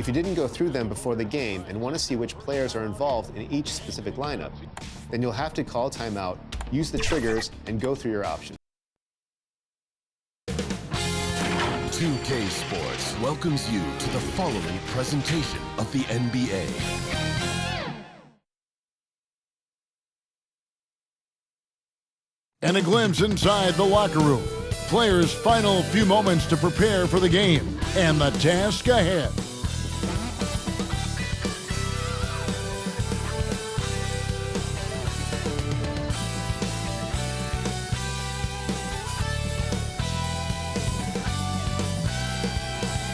you didn't go through them before the game and want to see which players are involved in each specific lineup, then you'll have to call a timeout, use the triggers, and go through your options. 2K Sports welcomes you to the following presentation of the NBA. And a glimpse inside the locker room. Players' final few moments to prepare for the game and the task ahead.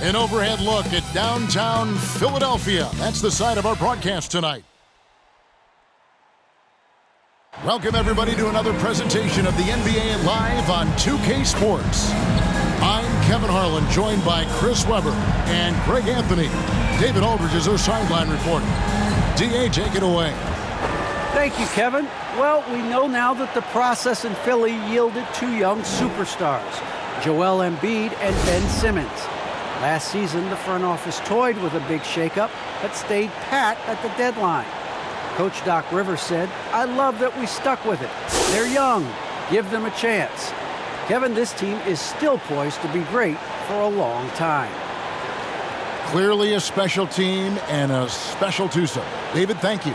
An overhead look at downtown Philadelphia. That's the side of our broadcast tonight. Welcome, everybody, to another presentation of the NBA Live on 2K Sports. I'm Kevin Harlan, joined by Chris Webber and Greg Anthony. David Aldridge is our sideline reporter. D.A., take it away. Thank you, Kevin. Well, we know now that the process in Philly yielded two young superstars, Joel Embiid and Ben Simmons. Last season, the front office toyed with a big shakeup, but stayed pat at the deadline. Coach Doc Rivers said, "I love that we stuck with it. They're young. Give them a chance." Kevin, this team is still poised to be great for a long time. Clearly a special team and a special twosome. David, thank you.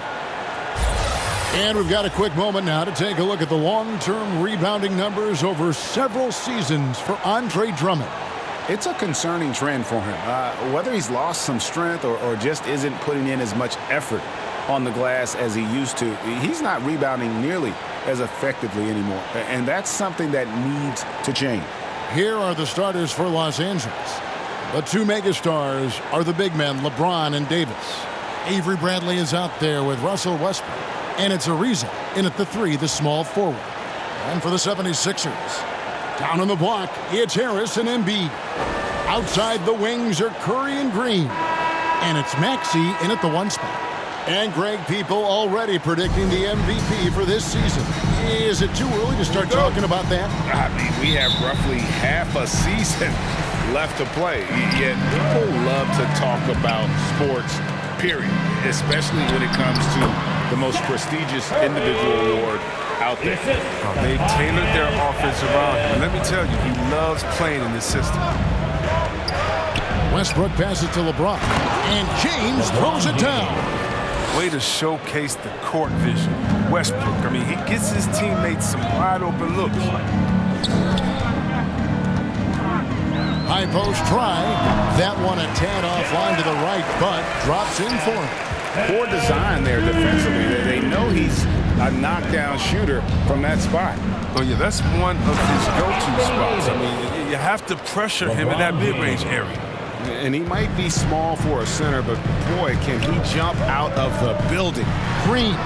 And we've got a quick moment now to take a look at the long-term rebounding numbers over several seasons for Andre Drummond. It's a concerning trend for him. Whether he's lost some strength or just isn't putting in as much effort on the glass as he used to, he's not rebounding nearly as effectively anymore. And that's something that needs to change. Here are the starters for Los Angeles. The two megastars are the big men, LeBron and Davis. Avery Bradley is out there with Russell Westbrook. And it's Ariza in at the three, the small forward. And for the 76ers, down on the block, it's Harris and Embiid. Outside the wings are Curry and Green. And it's Maxey in at the one spot. And Greg, people already predicting the MVP for this season. Is it too early to start talking about that? I mean, we have roughly half a season left to play. Yet people love to talk about sports, period, especially when it comes to the most prestigious individual award out there. They've tailored their offense around him. Let me tell you, he loves playing in this system. Westbrook passes to LeBron. And James throws it down. Way to showcase the court vision. Westbrook, I mean, he gets his teammates some wide open looks. High post try. That one a tad offline to the right, but drops in for him. Poor design there defensively. They know he's a knockdown shooter from that spot. Oh, yeah, that's one of his go-to spots. I mean, you have to pressure him in that mid-range area. And he might be small for a center, but boy, can he jump out of the building. Green.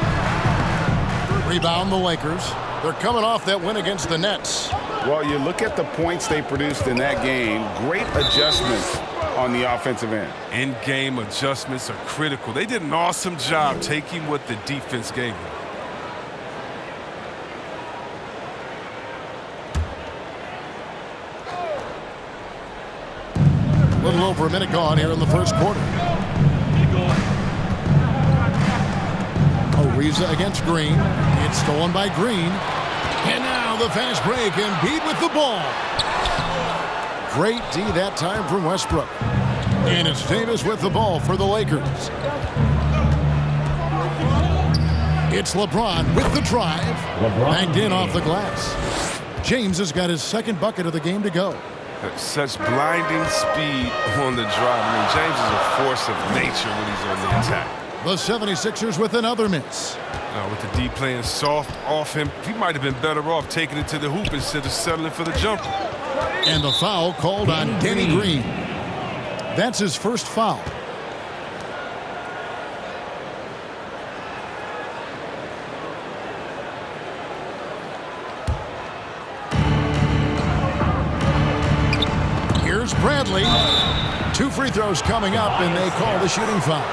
Rebound the Lakers. They're coming off that win against the Nets. Well, you look at the points they produced in that game. Great adjustments on the offensive end. In-game adjustments are critical. They did an awesome job taking what the defense gave them. A little over a minute gone here in the first quarter. Ariza against Green. It's stolen by Green. And now the fast break, and Embiid with the ball. Great D that time from Westbrook. And it's Davis with the ball for the Lakers. It's LeBron with the drive. Banked in off the glass. James has got his second bucket of the game to go. Such blinding speed on the drive. I mean, James is a force of nature when he's on the attack. The 76ers with another miss. With the D playing soft off him, he might have been better off taking it to the hoop instead of settling for the jumper. And the foul called on Danny Green. That's his first foul. Here's Bradley. Two free throws coming up, and they call the shooting foul.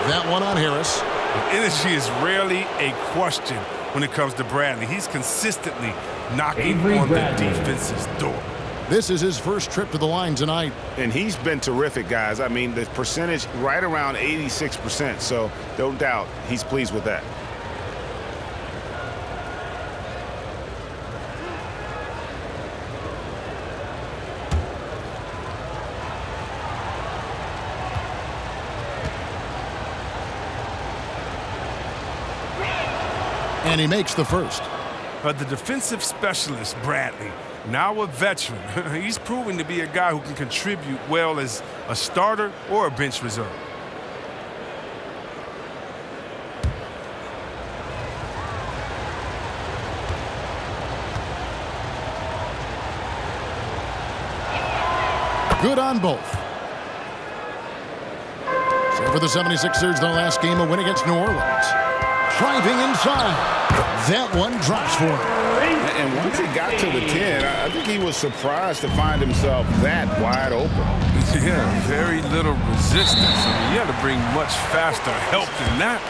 That one on Harris. Energy is rarely a question when it comes to Bradley. He's consistently knocking on the defense's door. This is his first trip to the line tonight. And he's been terrific, guys. I mean, the percentage right around 86%, so no doubt he's pleased with that. And he makes the first. But the defensive specialist, Bradley, now a veteran, he's proven to be a guy who can contribute well as a starter or a bench reserve. Good on both. So for the 76ers, their last game, a win against New Orleans. Driving inside. That one drops for him. And once he got to the 10, I think he was surprised to find himself that wide open. Yeah, very little resistance. I mean, you had to bring much faster help than that.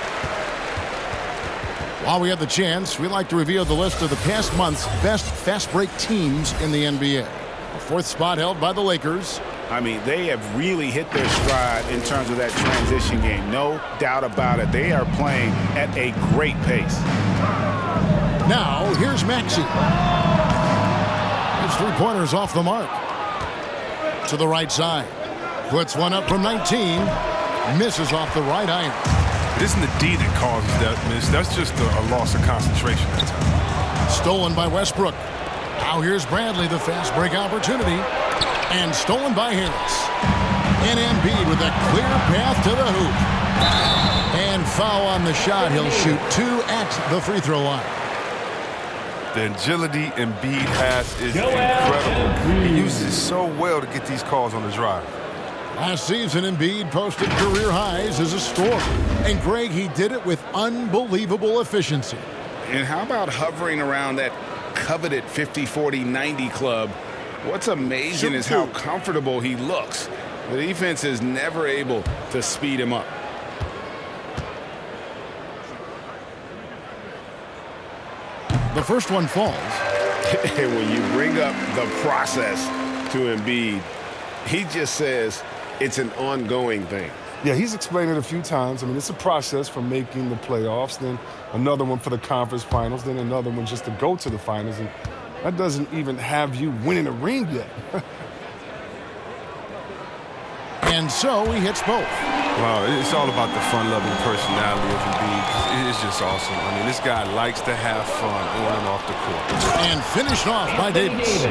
While we have the chance, we like to reveal the list of the past month's best fast break teams in the NBA. A fourth spot held by the Lakers. I mean, they have really hit their stride in terms of that transition game. No doubt about it. They are playing at a great pace. Now, here's Maxey. His three-pointers off the mark. To the right side. Puts one up from 19. Misses off the right iron. It isn't the D that causes that miss. That's just a loss of concentration at times. Stolen by Westbrook. Now here's Bradley, the fast break opportunity. And stolen by Harris. And Embiid with a clear path to the hoop. And foul on the shot. He'll shoot 2 at the free throw line. The agility Embiid has is incredible. He uses it so well to get these calls on the drive. Last season, Embiid posted career highs as a scorer. And Greg, he did it with unbelievable efficiency. And how about hovering around that coveted 50-40-90 club? What's amazing is how comfortable he looks. The defense is never able to speed him up. The first one falls. And when you bring up the process to Embiid, he just says it's an ongoing thing. Yeah, he's explained it a few times. I mean, it's a process from making the playoffs, then another one for the conference finals, then another one just to go to the finals. And that doesn't even have you winning a ring yet. And so he hits both. Wow, it's all about the fun-loving personality of Embiid. It's just awesome. I mean, this guy likes to have fun on and off the court. And finished off by Davis.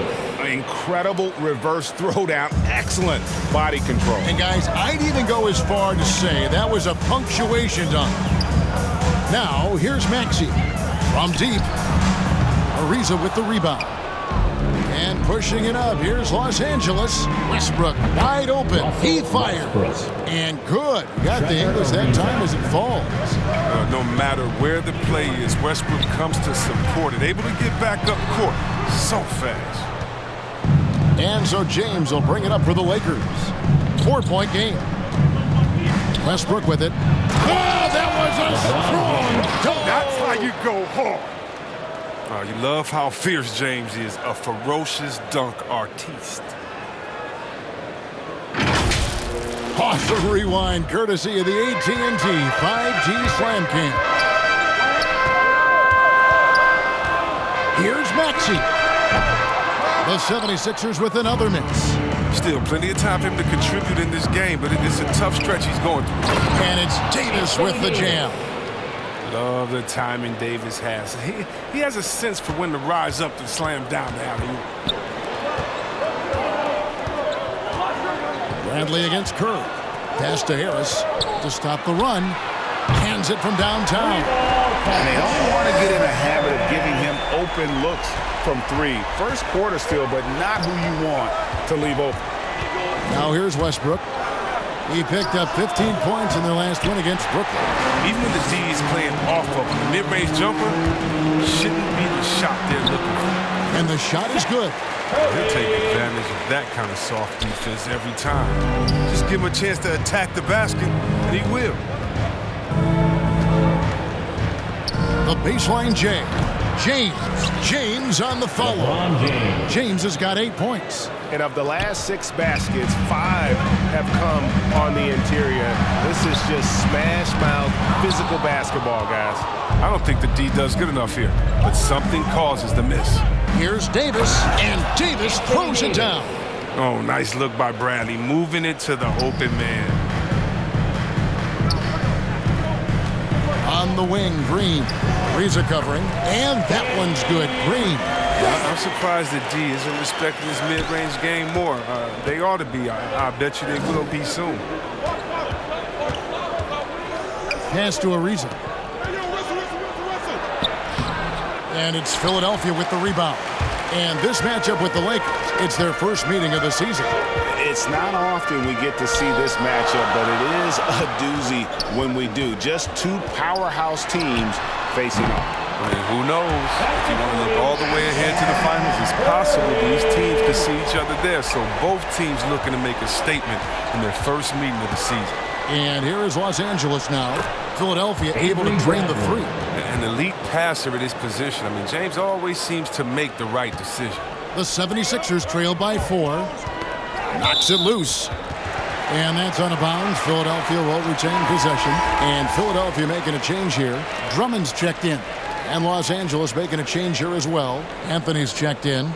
Incredible reverse throwdown. Excellent body control. And guys, I'd even go as far to say that was a punctuation dunk. Now, here's Maxey. From deep. Ariza with the rebound. And pushing it up, here's Los Angeles. Westbrook wide open. He fires. And good. Got the English that time as it falls. No matter where the play is, Westbrook comes to support it. Able to get back up court so fast. And so James will bring it up for the Lakers. 4-point game. Westbrook with it. Oh, that was a strong dunk. That's how you go hard. You love how fierce James is, a ferocious dunk artiste. Awesome rewind, courtesy of the AT&T 5G Slam Cam. Here's Maxey. The 76ers with another miss. Still plenty of time for him to contribute in this game, but it's a tough stretch he's going through. And it's Davis with the jam. Love the timing Davis has. He has a sense for when to rise up and slam down the alley-oop. Bradley against Kerr. Pass to Harris to stop the run. Hands it from downtown. And they don't want to get in a habit of giving him open looks from three. First quarter still, but not who you want to leave open. Now here's Westbrook. He picked up 15 points in their last win against Brooklyn. Even when the D is playing off of the mid-range jumper, shouldn't be the shot they're looking for. And the shot is good. He'll take advantage of that kind of soft defense every time. Just give him a chance to attack the basket, and he will. The baseline J. James on the follow. James has got 8 points. And of the last 6 baskets, 5 have come on the interior. This is just smash mouth physical basketball, guys. I don't think the D does good enough here, but something causes the miss. Here's Davis, and Davis throws it down. Oh, nice look by Bradley, moving it to the open man. On the wing, Green. Reza covering, and that one's good. Green. I'm surprised that D isn't respecting his mid-range game more. They ought to be. I bet you they will be soon. Pass to Ariza. And it's Philadelphia with the rebound. And this matchup with the Lakers, it's their first meeting of the season. It's not often we get to see this matchup, but it is a doozy when we do. Just 2 powerhouse teams facing off. I mean, who knows? If you want to look all the way ahead to the finals, it's possible these teams could see each other there. So both teams looking to make a statement in their first meeting of the season. And here is Los Angeles now. Philadelphia able to drain the 3. An elite passer at his position. I mean, James always seems to make the right decision. The 76ers trail by 4. Knocks it loose. And that's out of bounds. Philadelphia will retain possession. And Philadelphia making a change here. Drummond's checked in. And Los Angeles making a change here as well. Anthony's checked in.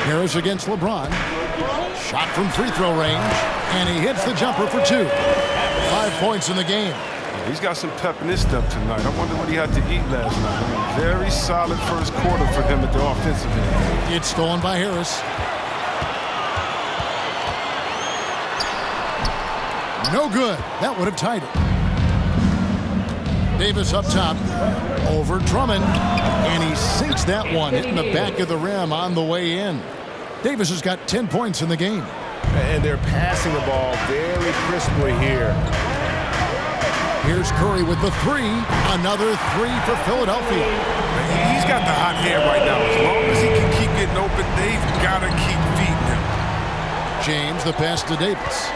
Harris against LeBron. Shot from free throw range. And he hits the jumper for 2. 5 points in the game. He's got some pep in his step tonight. I wonder what he had to eat last night. I mean, very solid first quarter for him at the offensive end. It's stolen by Harris. No good. That would have tied it. Davis up top. Over Drummond. And he sinks that one, hitting the back of the rim on the way in. Davis has got 10 points in the game. And they're passing the ball very crisply here. Here's Curry with the 3. Another 3 for Philadelphia. He's got the hot hand right now. As long as he can keep getting open, they've got to keep feeding him. James, the pass to Davis.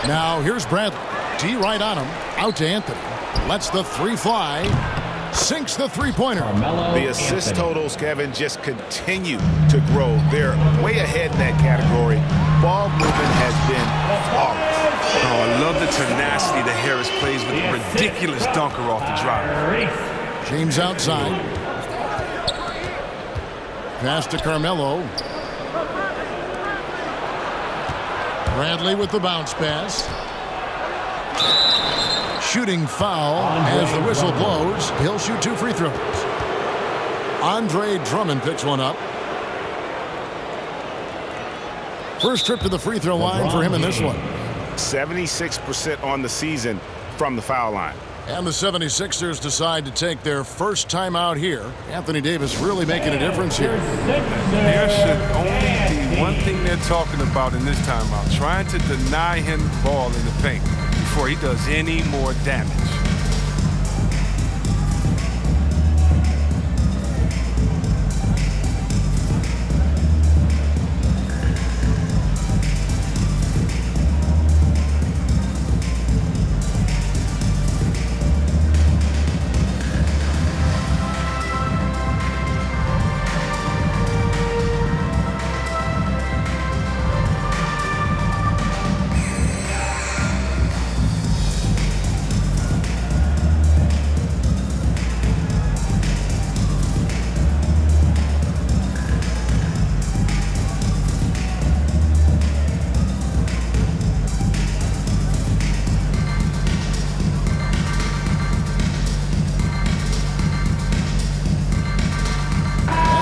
Now here's Bradley. D right on him. Out to Anthony. Lets the 3 fly. Sinks the three-pointer. The assist totals, Kevin, just continue to grow. They're way ahead in that category. Ball movement has been flawless. Oh, I love the tenacity that Harris plays with a ridiculous dunker off the drive. James outside. Pass to Carmelo. Bradley with the bounce pass. Shooting foul as the whistle blows. He'll shoot 2 free throws. Andre Drummond picks one up. First trip to the free throw line for him in this one. 76% on the season from the foul line. And the 76ers decide to take their first time out here. Anthony Davis really making a difference here. There should only be one thing they're talking about in this timeout, trying to deny him the ball in the paint before he does any more damage.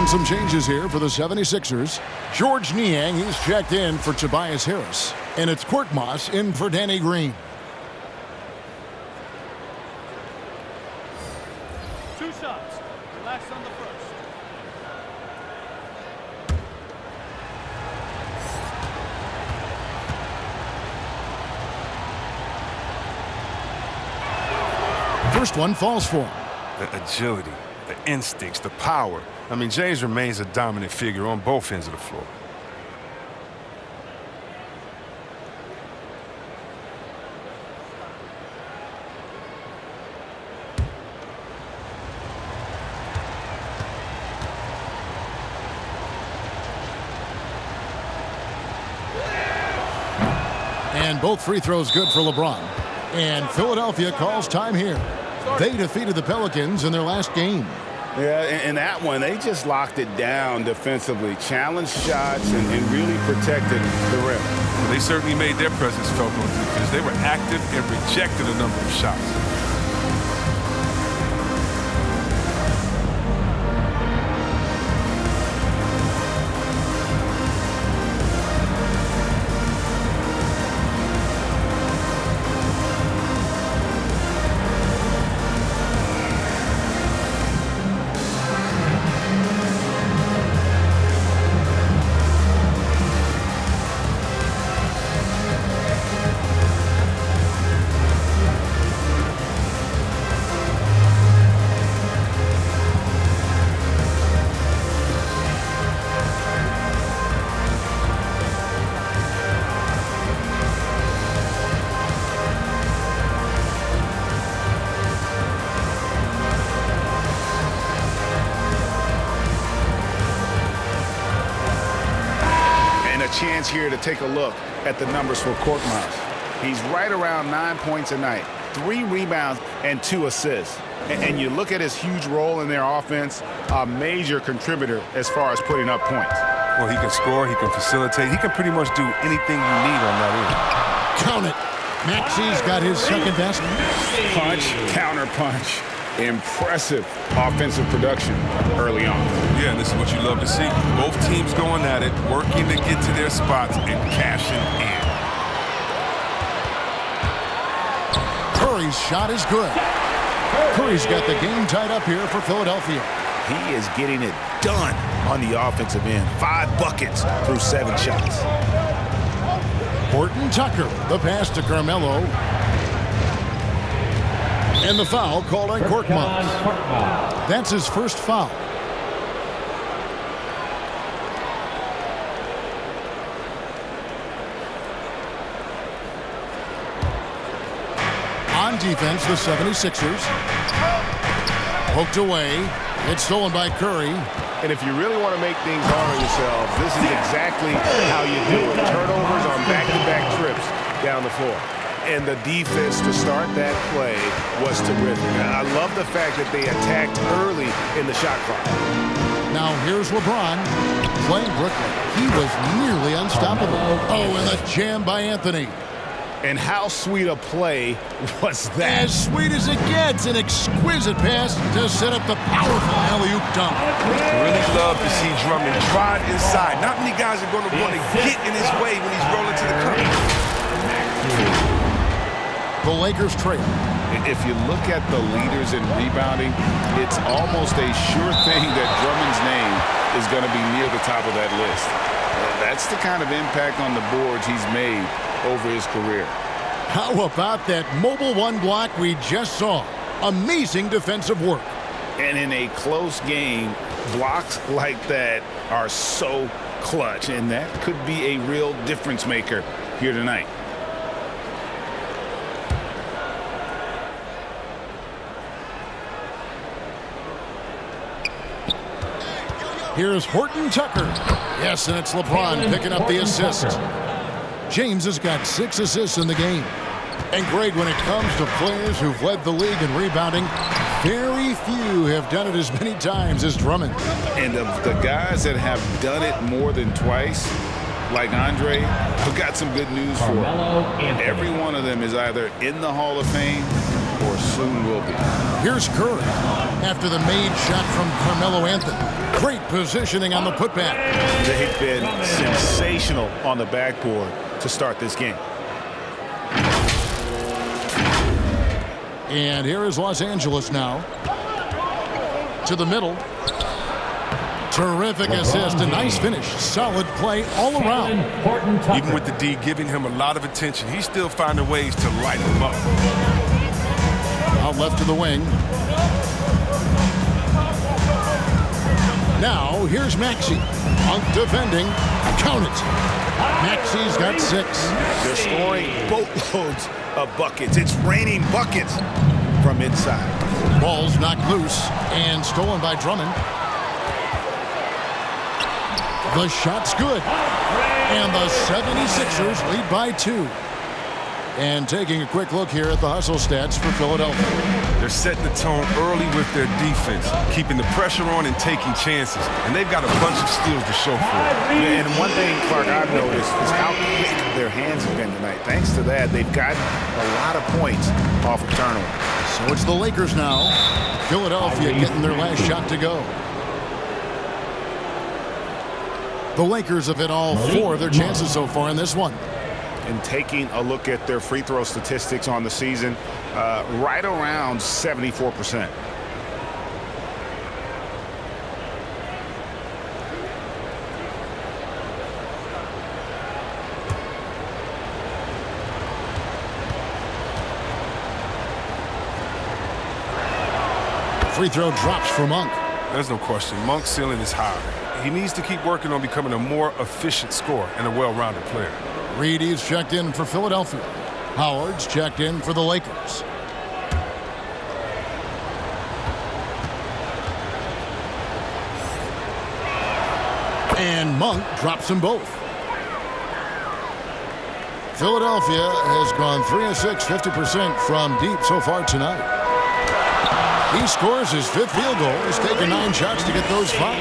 Some changes here for the 76ers. George Niang, he's checked in for Tobias Harris. And it's Korkmaz in for Danny Green. Two shots. Relax on the first. First one falls for him. The agility, the instincts, the power. I mean, James remains a dominant figure on both ends of the floor. And both free throws good for LeBron. And Philadelphia calls time here. They defeated the Pelicans in their last game. Yeah, in that one, they just locked it down defensively, challenged shots, and really protected the rim. They certainly made their presence felt on defense. They were active and rejected a number of shots. Chance here to take a look at the numbers for Korkmaz. He's right around 9 points a night, 3 rebounds, and 2 assists. And you look at his huge role in their offense, a major contributor as far as putting up points. Well, he can score, he can facilitate, he can pretty much do anything you need on that end. Count it. Maxi's got his second best. Punch, counter punch. Impressive offensive production early on. Yeah, and this is what you love to see. Both teams going at it, working to get to their spots and cashing in. Curry's shot is good. Curry's got the game tied up here for Philadelphia. He is getting it done on the offensive end. 5 buckets through 7 shots. Horton Tucker, the pass to Carmelo. And the foul called on Korkmaz. That's his first foul. On defense, the 76ers. Poked away. It's stolen by Curry. And if you really want to make things hard on yourselves, this is exactly how you do it. Turnovers on back-to-back trips down the floor. And the defense to start that play was terrific. I love the fact that they attacked early in the shot clock. Now here's LeBron playing Brooklyn. He was nearly unstoppable. Oh, and a jam by Anthony. And how sweet a play was that? As sweet as it gets, an exquisite pass to set up the powerful alley-oop dunk. Really love to see Drummond drive inside. Not many guys are going to want to get in his way when he's rolling to the curb. The Lakers trail. If you look at the leaders in rebounding, it's almost a sure thing that Drummond's name is going to be near the top of that list. That's the kind of impact on the boards he's made over his career. How about that mobile one block we just saw? Amazing defensive work. And in a close game, blocks like that are so clutch, and that could be a real difference maker here tonight. Here's Horton Tucker. Yes, and it's LeBron picking up the assist. James has got 6 assists in the game. And Greg, when it comes to players who've led the league in rebounding, very few have done it as many times as Drummond. And of the guys that have done it more than twice, like Andre, I've got some good news for him. Every one of them is either in the Hall of Fame or soon will be. Here's Curry after the made shot from Carmelo Anthony. Great positioning on the putback. They've been sensational on the backboard to start this game. And here is Los Angeles now. To the middle. Terrific assist, a nice finish. Solid play all around. Even with the D giving him a lot of attention, he's still finding ways to light him up. Out left to the wing. Now, here's Maxey. Defending. Count it. Maxey's got 6. They're scoring boatloads of buckets. It's raining buckets from inside. Ball's knocked loose and stolen by Drummond. The shot's good. And the 76ers lead by 2. And taking a quick look here at the hustle stats for Philadelphia. They're setting the tone early with their defense, keeping the pressure on and taking chances. And they've got a bunch of steals to show for it. And one thing, Clark, I've noticed is how quick their hands have been tonight. Thanks to that, they've gotten a lot of points off of turnover. So it's the Lakers now. Philadelphia getting their last shot to go. The Lakers have hit all 4 of their chances so far in this one. And taking a look at their free throw statistics on the season, right around 74%. Free throw drops for Monk. There's no question. Monk's ceiling is high. He needs to keep working on becoming a more efficient scorer and a well-rounded player. Reedy's checked in for Philadelphia. Howard's checked in for the Lakers. And Monk drops them both. Philadelphia has gone 3 of 6, 50% from deep so far tonight. He scores his 5th field goal. He's taken 9 shots to get those 5.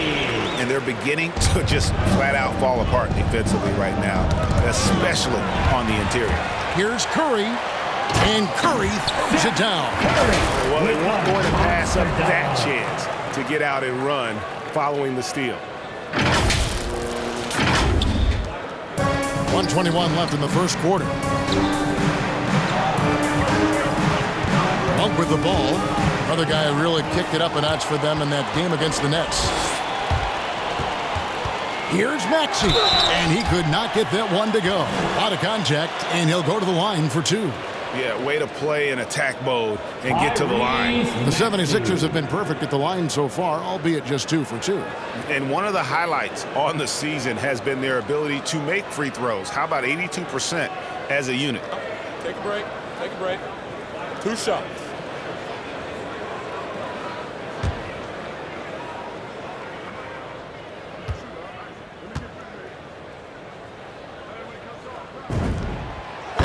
And they're beginning to just flat out fall apart defensively right now, especially on the interior. Here's Curry, and Curry throws it down. Well, they weren't going to pass up that chance to get out and run following the steal. 1:21 left in the first quarter. Monk with the ball. Another guy who really kicked it up a notch for them in that game against the Nets. Here's Maxey, and he could not get that one to go. Out of contact, and he'll go to the line for 2. Yeah, way to play in attack mode and get to the line. The 76ers have been perfect at the line so far, albeit just 2 for 2. And one of the highlights on the season has been their ability to make free throws. How about 82% as a unit? Take a break. Take a break. 2 shots.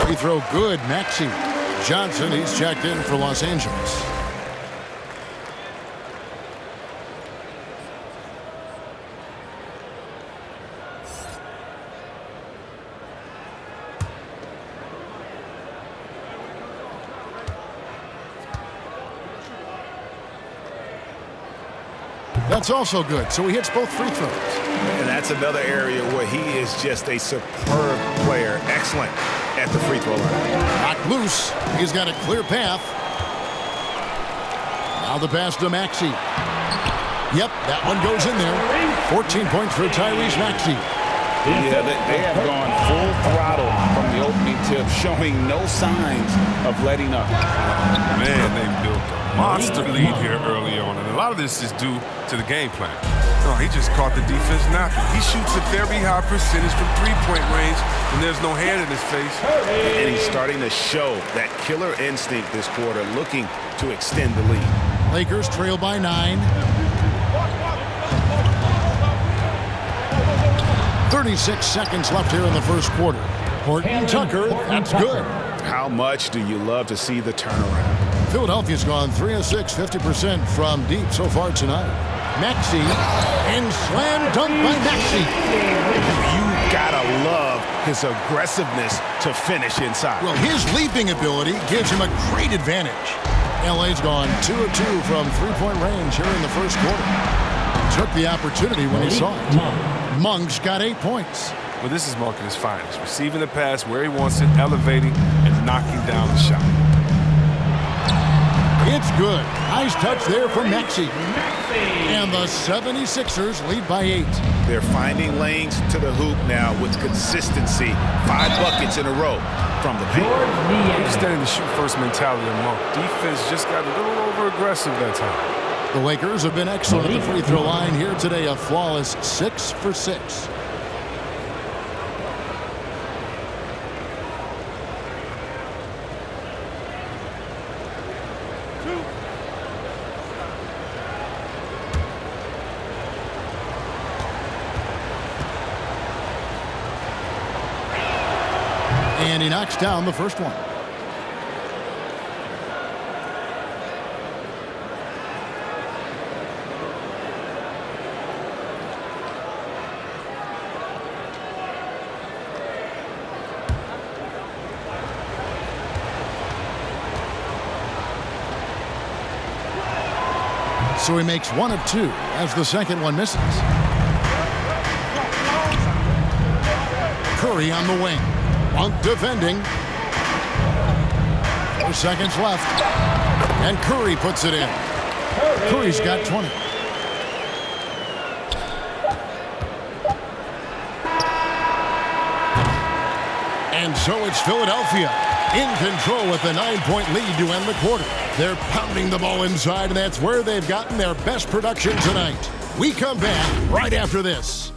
Free throw good, Maxey. Johnson, he's checked in for Los Angeles. That's also good, so he hits both free throws. And that's another area where he is just a superb player. Excellent at the free throw line. Knocked loose. He's got a clear path. Now the pass to Maxey. Yep, that one goes in there. 14 points for Tyrese Maxey. Yeah, they have gone full throttle from the opening tip, showing no signs of letting up. Man, they built a monster lead here early on, and a lot of this is due to the game plan. Oh, he just caught the defense napping. He shoots a very high percentage from three-point range, and there's no hand in his face. And he's starting to show that killer instinct this quarter, looking to extend the lead. Lakers trail by 9. 36 seconds left here in the first quarter. Horton Tucker, that's good. How much do you love to see the turnaround? Philadelphia's gone 3 of 6, 50% from deep so far tonight. Maxey, and slam dunk by Maxey. You gotta love his aggressiveness to finish inside. Well, his leaping ability gives him a great advantage. LA's gone 2 of 2 from three-point range here in the first quarter. Took the opportunity when he saw it. Monk's got 8 points. Well, this is Monk at his finest. Receiving the pass where he wants it, elevating, and knocking down the shot. It's good. Nice touch there from Maxey. And the 76ers lead by 8. They're finding lanes to the hoop now with consistency. 5 buckets in a row from the paint. Understanding the shoot-first mentality of Monk. Defense just got a little over-aggressive that time. The Lakers have been excellent at the free throw line here today. A flawless 6 for 6. And he knocks down the first one. so he makes 1 of 2 as the second one misses. Curry on the wing. Monk defending. 4 seconds left. And Curry puts it in. Curry's got 20. And so it's Philadelphia in control with a 9-point lead to end the quarter. They're pounding the ball inside, and that's where they've gotten their best production tonight. We come back right after this.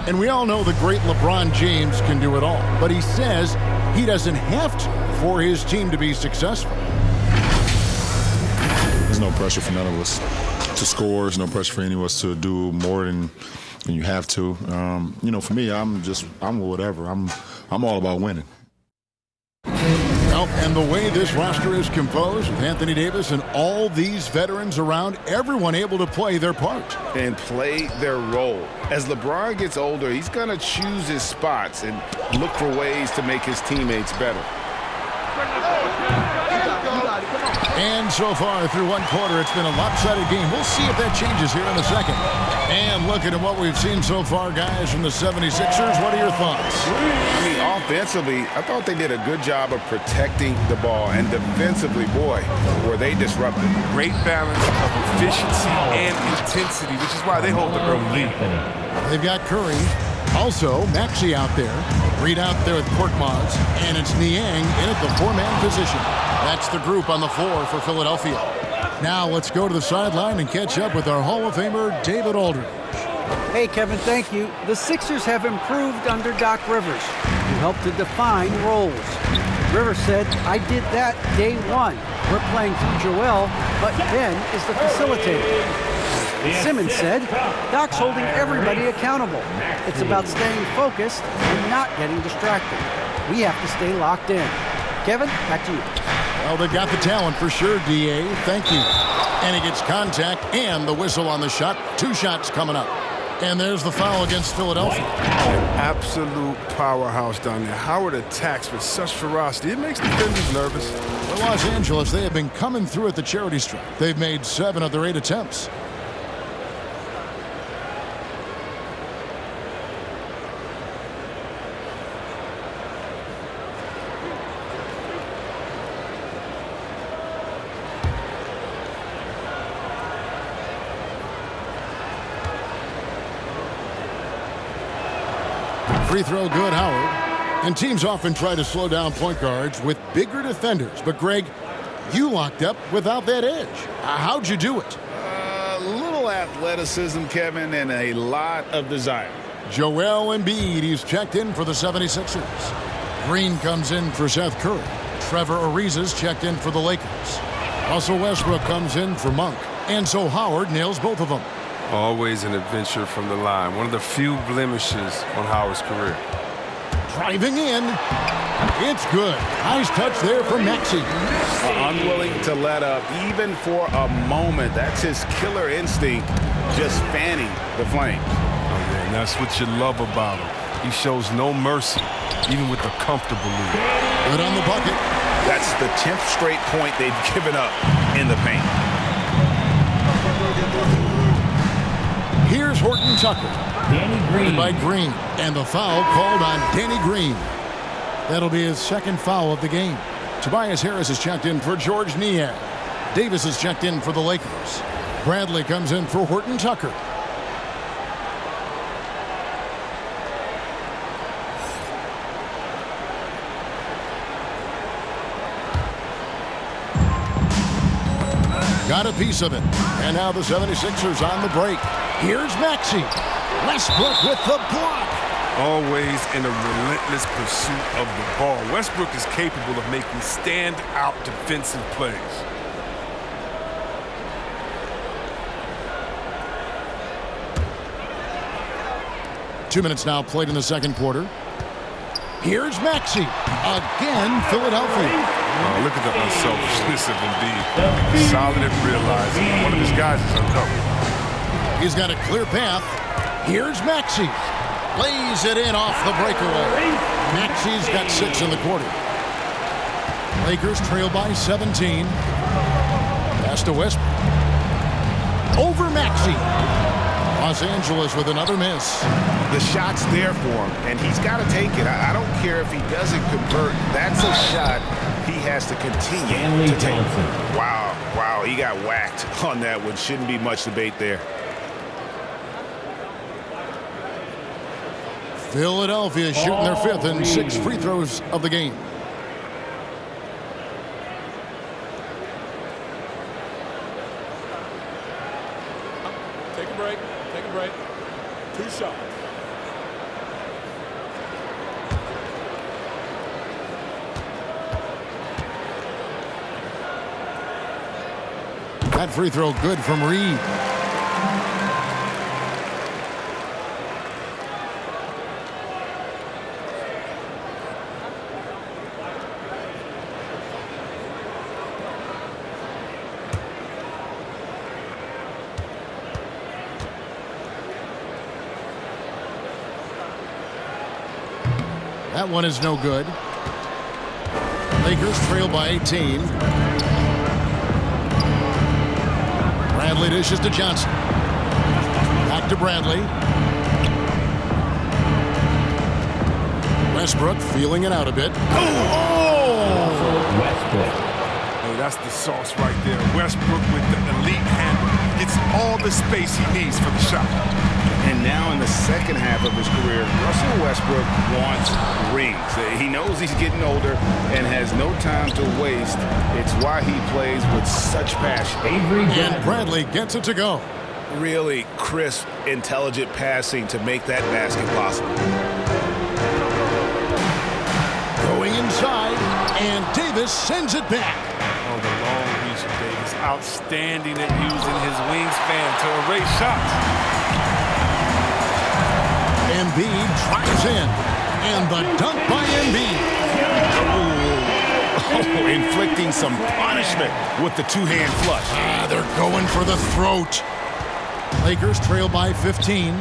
And we all know the great LeBron James can do it all, but he says he doesn't have to for his team to be successful. There's no pressure for none of us to score. There's no pressure for any of us to do more than you have to. For me, I'm whatever. I'm all about winning. Well, and the way this roster is composed with Anthony Davis and all these veterans around, everyone able to play their part. And play their role. As LeBron gets older, he's going to choose his spots and look for ways to make his teammates better. And so far through one quarter, it's been a lopsided game. We'll see if that changes here in the second. And looking at what we've seen so far, guys, from the 76ers, what are your thoughts? I mean, offensively, I thought they did a good job of protecting the ball. And defensively, boy, were they disruptive. Great balance of efficiency and intensity, which is why they hold the early lead. They've got Curry. Also, Maxey out there. Reed out there with Korkmaz. And it's Niang in at the 4-man position. That's the group on the floor for Philadelphia. Now let's go to the sideline and catch up with our Hall of Famer, David Aldridge. Hey, Kevin, thank you. The Sixers have improved under Doc Rivers, who helped to define roles. Rivers said, I did that day one. We're playing through Joel, but Ben is the facilitator. Simmons said, Doc's holding everybody accountable. It's about staying focused and not getting distracted. We have to stay locked in. Kevin, back to you. Well, they've got the talent for sure, D.A. Thank you. And he gets contact and the whistle on the shot. 2 shots coming up. And there's the foul against Philadelphia. An absolute powerhouse down there. Howard attacks with such ferocity. It makes defenders nervous. For Los Angeles, they have been coming through at the charity stripe. They've made 7 of their 8 attempts. Free throw good, Howard. And teams often try to slow down point guards with bigger defenders. But, Greg, you locked up without that edge. How'd you do it? A little athleticism, Kevin, and a lot of desire. Joel Embiid, he's checked in for the 76ers. Green comes in for Seth Curry. Trevor Ariza's checked in for the Lakers. Russell Westbrook comes in for Monk. And so Howard nails both of them. Always an adventure from the line. One of the few blemishes on Howard's career. Driving in. It's good. Nice touch there for Maxey. Unwilling to let up even for a moment. That's his killer instinct, just fanning the flames. Oh, yeah, and that's what you love about him. He shows no mercy, even with a comfortable lead. Good on the bucket. That's the 10th straight point they've given up in the paint. Here's Horton Tucker. Danny Green. By Green. And the foul called on Danny Green. That'll be his 2nd foul of the game. Tobias Harris is checked in for George Niang. Davis is checked in for the Lakers. Bradley comes in for Horton Tucker. Got a piece of it. And now the 76ers on the break. Here's Maxey. Westbrook with the block. Always in a relentless pursuit of the ball. Westbrook is capable of making stand-out defensive plays. 2 minutes now played in the second quarter. Here's Maxey. Again, Philadelphia. Oh, look at the unselfishness of Embiid. Solid at realizing one of his guys is uncovered. He's got a clear path. Here's Maxey. Lays it in off the breakaway. Maxey's got 6 in the quarter. Lakers trail by 17. Pass to Westbrook. Over Maxey. Los Angeles with another miss. The shot's there for him, and he's got to take it. I don't care if he doesn't convert. That's a shot he has to continue to take. Wow, he got whacked on that one. Shouldn't be much debate there. Philadelphia shooting their 5th and 6 free throws of the game. Take a break. 2 shots. That free throw good from Reed. That one is no good. Lakers trail by 18. Bradley dishes to Johnson. Back to Bradley. Westbrook feeling it out a bit. Hey, that's the sauce right there. Westbrook with the elite handle. Gets all the space he needs for the shot. And now in the second half of his career, Russell Westbrook wants rings. He knows he's getting older and has no time to waste. It's why he plays with such passion. And Bradley gets it to go. Really crisp, intelligent passing to make that basket possible. Going inside, and Davis sends it back. Oh, the long reach of Davis. Outstanding at using his wingspan to erase shots. Embiid drives in, and the dunk by Embiid. Oh, inflicting some punishment with the two-hand flush. They're going for the throat. Lakers trail by 15,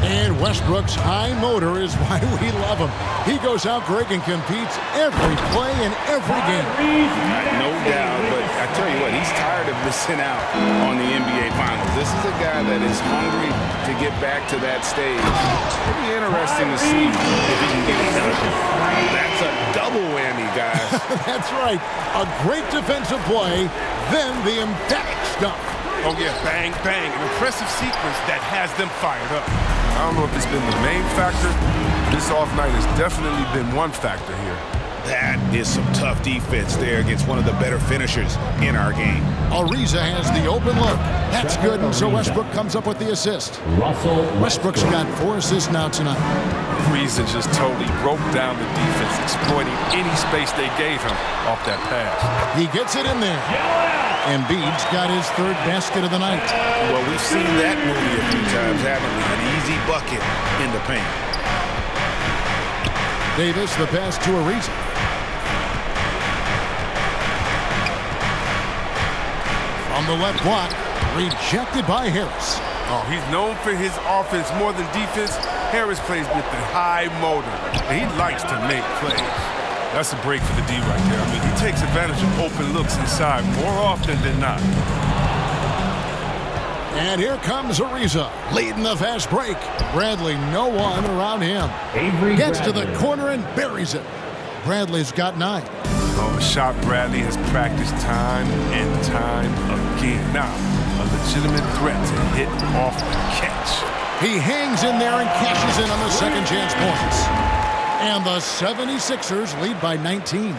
and Westbrook's high motor is why we love him. He goes out, Greg, and competes every play in every game. No doubt, but I tell you what, he's tired of missing out on the NBA Finals. This is a guy that is hungry to get back to that stage. It'll be interesting to see if he can get it done. That's a double whammy, guys. That's right. A great defensive play, then the emphatic stuff. Oh, yeah, bang, bang. An impressive sequence that has them fired up. I don't know if it's been the main factor. This off night has definitely been one factor here. That is some tough defense there against one of the better finishers in our game. Ariza has the open look. That's good, and so Westbrook comes up with the assist. Westbrook's got 4 assists now tonight. Ariza just totally broke down the defense, exploiting any space they gave him off that pass. He gets it in there. Embiid's got his 3rd basket of the night. Well, we've seen that movie a few times, haven't we? An easy bucket in the paint. Davis, the pass to Ariza. From the left block, rejected by Harris. Oh, he's known for his offense more than defense. Harris plays with the high motor, and he likes to make plays. That's a break for the D right there. I mean, he takes advantage of open looks inside more often than not. And here comes Ariza, leading the fast break. Bradley, no one around him. Gets to the corner and buries it. Bradley's got 9. Oh, a shot Bradley has practiced time and time again. Now, a legitimate threat to hit off the catch. He hangs in there and cashes in on the second chance points. And the 76ers lead by 19.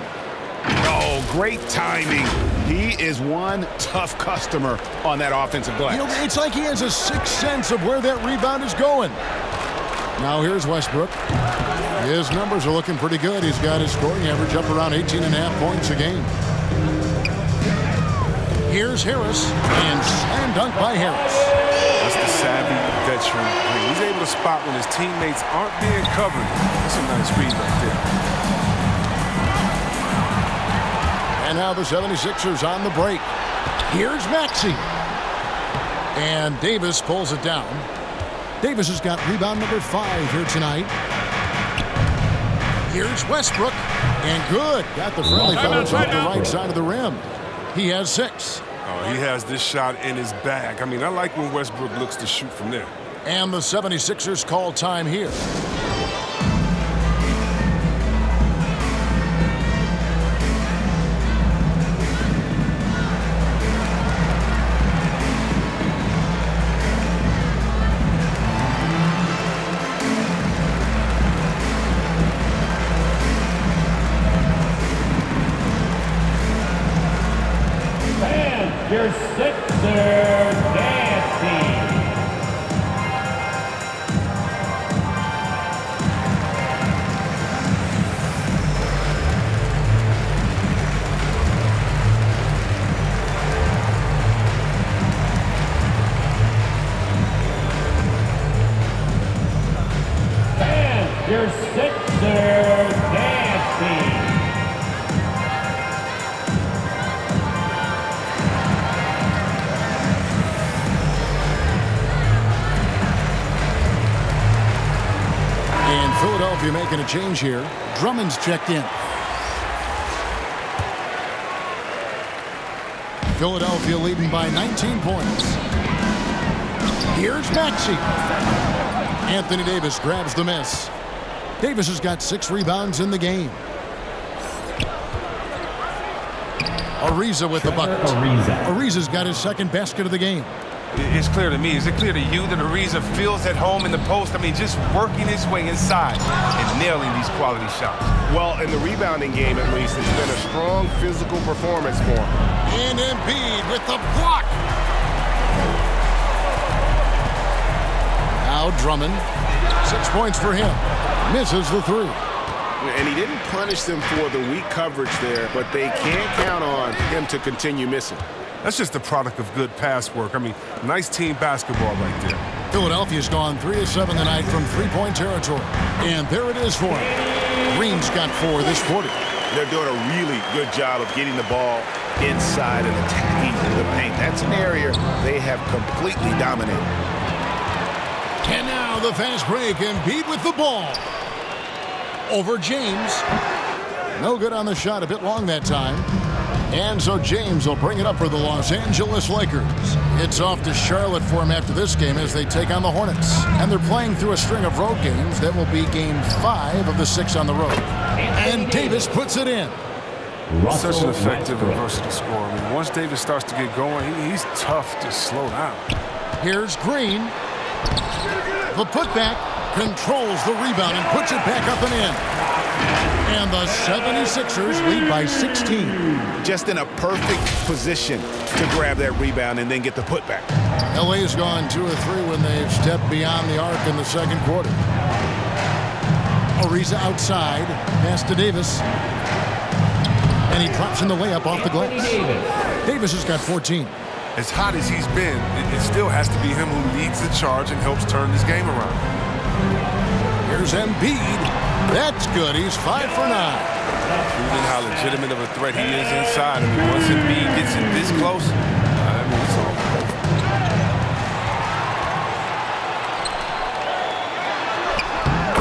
Oh, great timing. He is one tough customer on that offensive glass. You know, it's like he has a sixth sense of where that rebound is going. Now here's Westbrook. His numbers are looking pretty good. He's got his scoring average up around 18.5 points a game. Here's Harris, and slam dunk by Harris. That's the savvy veteran Green. He's able to spot when his teammates aren't being covered. That's a nice read right there. And now the 76ers on the break. Here's Maxey. And Davis pulls it down. Davis has got rebound number 5 here tonight. Here's Westbrook. And good. Got the friendly bounce off the right side of the rim. He has 6. Oh, he has this shot in his bag. I mean, I like when Westbrook looks to shoot from there. And the 76ers call time here. Your Sixers dancing. And your Sixers dancing. Philadelphia making a change here. Drummond's checked in. Philadelphia leading by 19 points. Here's Maxey. Anthony Davis grabs the miss. Davis has got 6 rebounds in the game. Ariza with the bucket. Ariza's got his 2nd basket of the game. It's clear to me. Is it clear to you that Ariza feels at home in the post? I mean, just working his way inside and nailing these quality shots. Well, in the rebounding game, at least, it's been a strong physical performance for him. And Embiid with the block. Now Drummond. 6 points for him. Misses the 3. And he didn't punish them for the weak coverage there, but they can't count on him to continue missing. That's just the product of good pass work. I mean, nice team basketball right there. Philadelphia's gone 3 of 7 tonight from three-point territory. And there it is for him. Green's got 4 this quarter. They're doing a really good job of getting the ball inside and attacking the paint. That's an area they have completely dominated. And now the fast break. Embiid with the ball. Over James. No good on the shot. A bit long that time. And so James will bring it up for the Los Angeles Lakers. It's off to Charlotte for him after this game as they take on the Hornets. And they're playing through a string of road games. That will be game 5 of the 6 on the road. And Davis puts it in. Such an effective and versatile scorer. I mean, once Davis starts to get going, he's tough to slow down. Here's Green. The putback controls the rebound and puts it back up and in. And the 76ers lead by 16. Just in a perfect position to grab that rebound and then get the putback. LA's gone 2 of 3 when they've stepped beyond the arc in the 2nd quarter. Ariza outside. Pass to Davis. And he drops in the layup off the glass. Davis has got 14. As hot as he's been, it still has to be him who leads the charge and helps turn this game around. Here's Embiid. That's good. He's 5 for 9. Proving how legitimate of a threat he is inside. I mean, once Embiid gets it this close, I mean, it's all.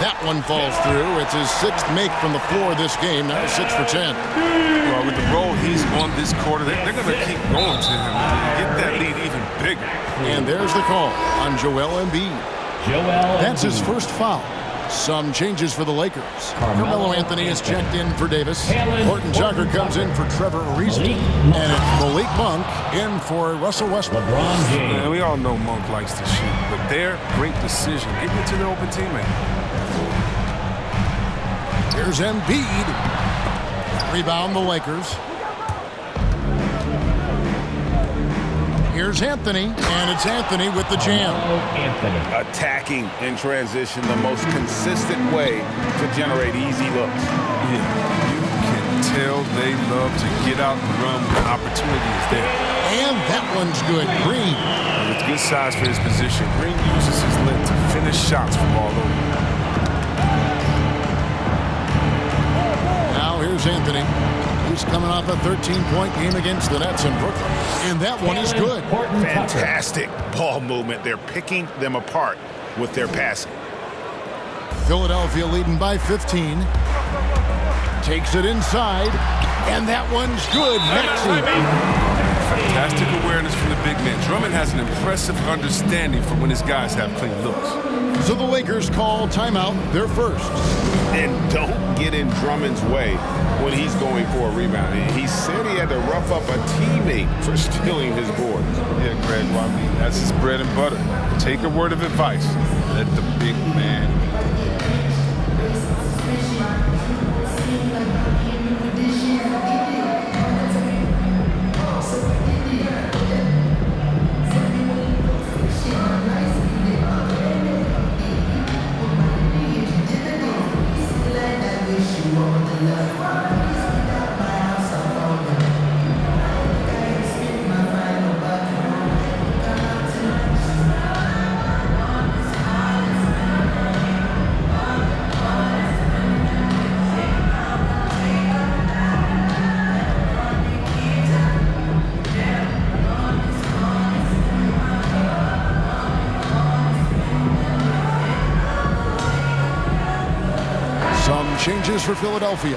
That one falls through. It's his 6th make from the floor this game. Now 6 for 10. Well, with the role he's on this quarter, they're going to keep going to him and get that lead even bigger. And there's the call on Joel Embiid. That's his first foul. Some changes for the Lakers. Carmelo Anthony is checked in for Davis. Horton Tucker comes in for Trevor Ariza. And it's Malik Monk in for Russell Westbrook. Man, we all know Monk likes to shoot, but their great decision, getting it to the open teammate. Here's Embiid. Rebound the Lakers. Here's Anthony, and it's Anthony with the jam. Attacking in transition, the most consistent way to generate easy looks. Yeah, you can tell they love to get out and run when the opportunity is there. And that one's good. Green. With good size for his position, Green uses his length to finish shots from all over. Now here's Anthony. He's coming off a 13-point game against the Nets in Brooklyn. And that one is good. Fantastic ball movement. They're picking them apart with their passing. Philadelphia leading by 15. Takes it inside. And that one's good. Fantastic awareness from the big man. Drummond has an impressive understanding for when his guys have clean looks. So the Lakers call timeout, their first. And don't get in Drummond's way when he's going for a rebound. He said he had to rough up a teammate for stealing his boards. Yeah, Greg, well, I mean, that's his bread and butter. Take a word of advice. Let the big man. Changes for Philadelphia.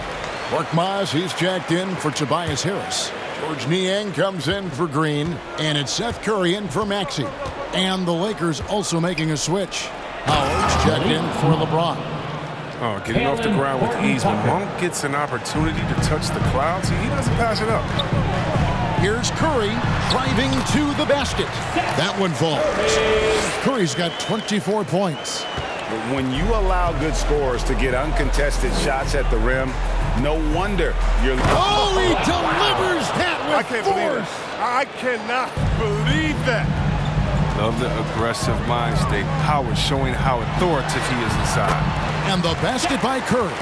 Korkmaz, he's jacked in for Tobias Harris. George Niang comes in for Green. And it's Seth Curry in for Maxey. And the Lakers also making a switch. Howard's jacked in for LeBron. Oh, getting off the ground with ease. When Monk gets an opportunity to touch the clouds, he doesn't pass it up. Here's Curry driving to the basket. That one falls. Curry's got 24 points. When you allow good scorers to get uncontested shots at the rim, no wonder you're... Oh, he delivers that with force! I cannot believe that. Love the aggressive mind state. Howard showing how authoritative he is inside. And the basket by Curry.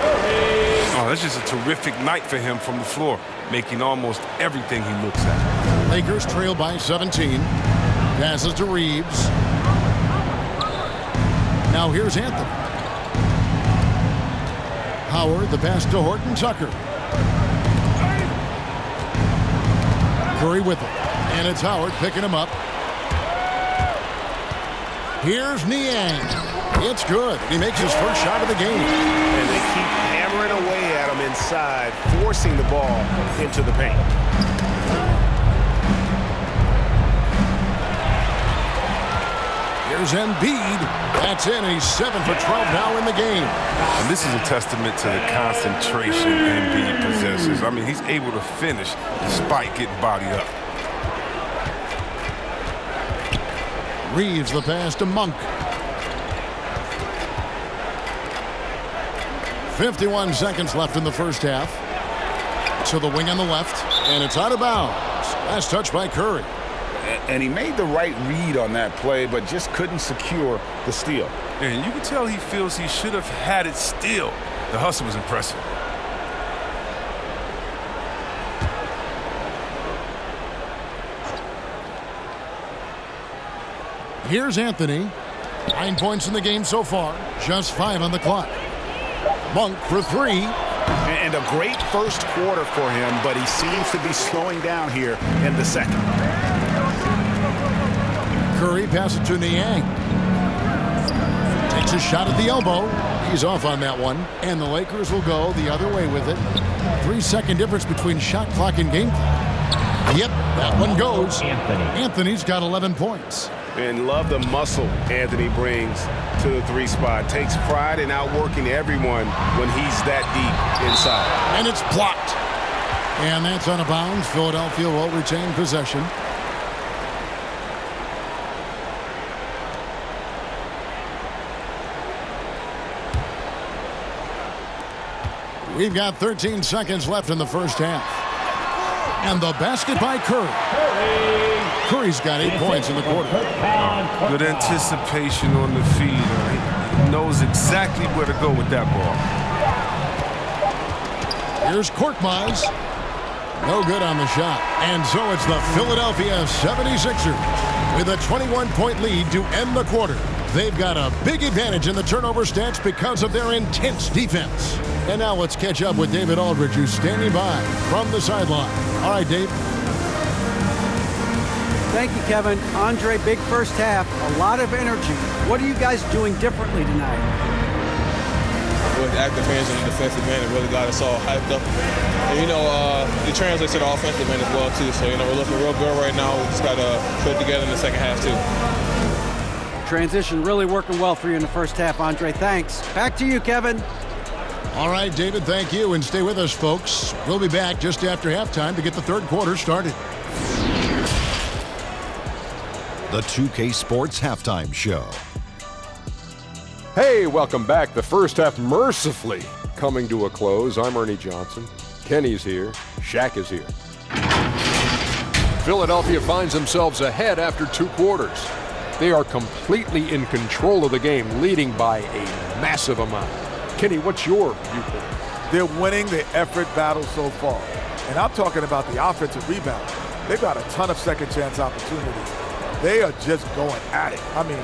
Oh, that's just a terrific night for him from the floor, making almost everything he looks at. Lakers trail by 17. Passes to Reeves. Now here's Anthony. Howard, the pass to Horton Tucker. Curry with it. And it's Howard picking him up. Here's Niang. It's good. He makes his first shot of the game. And they keep hammering away at him inside, forcing the ball into the paint. Here's Embiid. That's in. He's 7 for 12 now in the game. And this is a testament to the concentration Embiid possesses. I mean, he's able to finish despite getting bodied up. Reeves the pass to Monk. 51 seconds left in the first half. So the wing on the left, and it's out of bounds. Last touch by Curry. And he made the right read on that play, but just couldn't secure the steal. And you can tell he feels he should have had it still. The hustle was impressive. Here's Anthony. 9 points in the game so far. Just 5 on the clock. Monk for 3. And a great first quarter for him, but he seems to be slowing down here in the second. Curry passes it to Niang. Takes a shot at the elbow. He's off on that one. And the Lakers will go the other way with it. 3-second difference between shot clock and game clock. Yep, that one goes. Anthony's got 11 points. And love the muscle Anthony brings to the 3 spot. Takes pride in outworking everyone when he's that deep inside. And it's blocked. And that's out of bounds. Philadelphia will retain possession. We've got 13 seconds left in the first half. And the basket by Curry. Curry's got 8 points in the quarter. Good anticipation on the feed. He knows exactly where to go with that ball. Here's Korkmaz. No good on the shot. And so it's the Philadelphia 76ers with a 21-point lead to end the quarter. They've got a big advantage in the turnover stats because of their intense defense. And now let's catch up with David Aldridge, who's standing by from the sideline. All right, Dave. Thank you, Kevin. Andre, big first half, a lot of energy. What are you guys doing differently tonight? With active fans in the defensive end, it really got us all hyped up. And, it translates to the offensive end as well, too. So, we're looking real good right now. We just got to put it together in the second half, too. Transition really working well for you in the first half, Andre. Thanks. Back to you, Kevin. All right, David, thank you. And stay with us, folks. We'll be back just after halftime to get the third quarter started. The 2K Sports Halftime Show. Hey, welcome back. The first half mercifully coming to a close. I'm Ernie Johnson. Kenny's here. Shaq is here. Philadelphia finds themselves ahead after 2 quarters. They are completely in control of the game, leading by a massive amount. Kenny, what's your viewpoint? They're winning the effort battle so far. And I'm talking about the offensive rebound. They've got a ton of second chance opportunities. They are just going at it. I mean,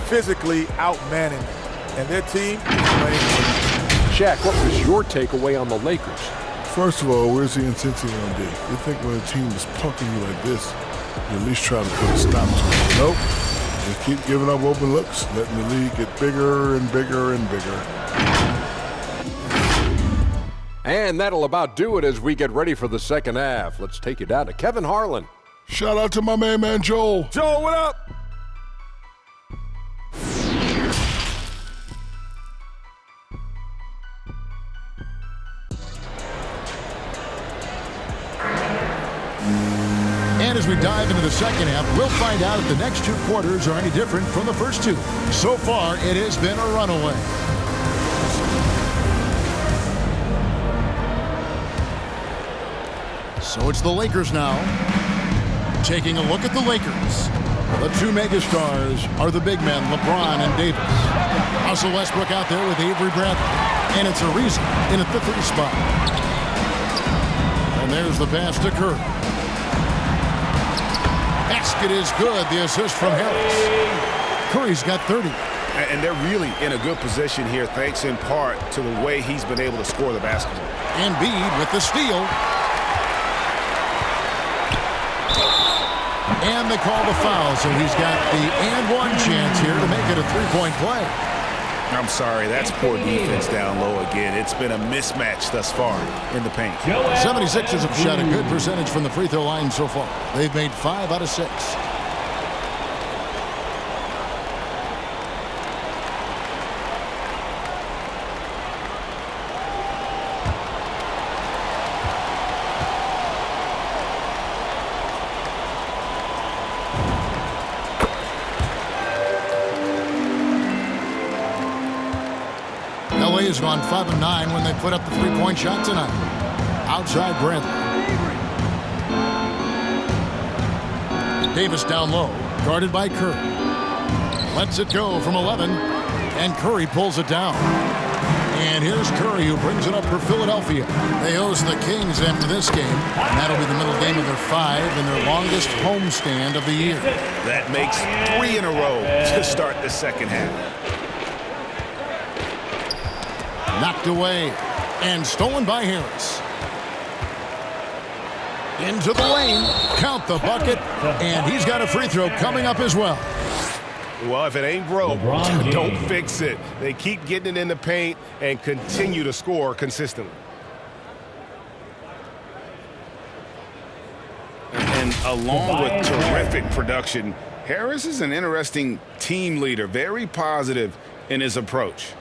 physically outmanning them. And their team is playing. Shaq, what was your takeaway on the Lakers? First of all, where's the intensity on D? You think when a team is punking you like this, you at least try to put a stop to it. Nope. Just keep giving up open looks, letting the league get bigger and bigger and bigger. And that'll about do it as we get ready for the second half. Let's take you down to Kevin Harlan. Shout out to my man Joel. Joel, what up? And as we dive into the second half, we'll find out if the next 2 quarters are any different from the first 2. So far, it has been a runaway. So it's the Lakers now. Taking a look at the Lakers. The 2 megastars are the big men, LeBron and Davis. Russell Westbrook out there with Avery Bradley. And it's Ariza in at the 3 spot. And there's the pass to Curry. Basket is good. The assist from Harris. Curry's got 30. And they're really in a good position here, thanks in part to the way he's been able to score the basketball. Embiid with the steal. And they call the foul, so he's got the and one chance here to make it a 3-point play. I'm sorry, that's poor defense down low again. It's been a mismatch thus far in the paint. 76ers have shot a good percentage from the free throw line so far. They've made 5 out of 6. LA has gone 5 of 9 when they put up the 3-point shot tonight. Outside Bradley. Davis down low, guarded by Curry. Lets it go from 11, and Curry pulls it down. And here's Curry, who brings it up for Philadelphia. They host the Kings after this game, and that'll be the middle game of their 5 and their longest homestand of the year. That makes 3 in a row to start the second half. Knocked away and stolen by Harris. Into the lane, count the bucket, and he's got a free throw coming up as well. Well, if it ain't broke, don't fix it. They keep getting it in the paint and continue to score consistently. And along with terrific production, Harris is an interesting team leader, very positive in his approach.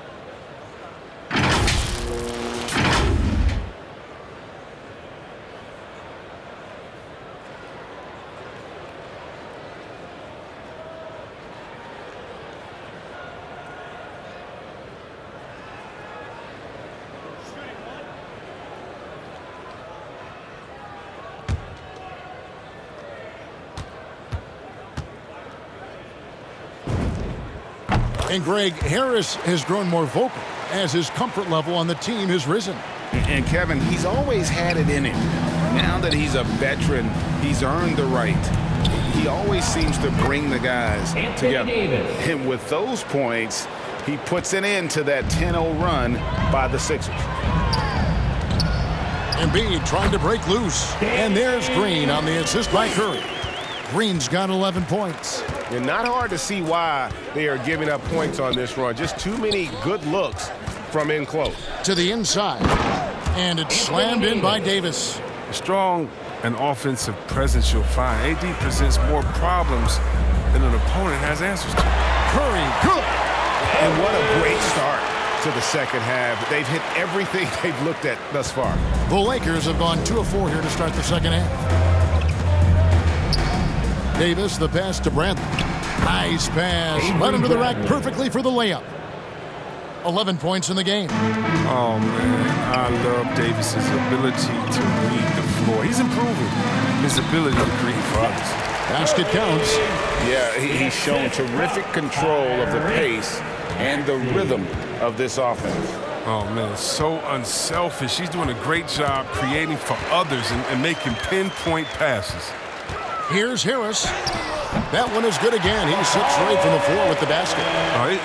And Greg, Harris has grown more vocal as his comfort level on the team has risen. And Kevin, he's always had it in him. Now that he's a veteran, he's earned the right. He always seems to bring the guys together. And with those points, he puts an end to that 10-0 run by the Sixers. Embiid trying to break loose. And there's Green on the assist by Curry. Green's got 11 points. And not hard to see why they are giving up points on this run. Just too many good looks from in close. To the inside. And it's slammed in by Davis. Strong and offensive presence you'll find. AD presents more problems than an opponent has answers to. Curry, good. And what a great start to the second half. They've hit everything they've looked at thus far. The Lakers have gone 2 of 4 here to start the second half. Davis, the pass to Bradley. Nice pass. Right under the rack perfectly for the layup. 11 points in the game. Oh, man. I love Davis's ability to read the floor. He's improving his ability to create for others. Basket counts. Yeah, he's shown terrific control of the pace and the rhythm of this offense. Oh, man, so unselfish. He's doing a great job creating for others and making pinpoint passes. Here's Harris. That one is good again. He sits right from the floor with the basket.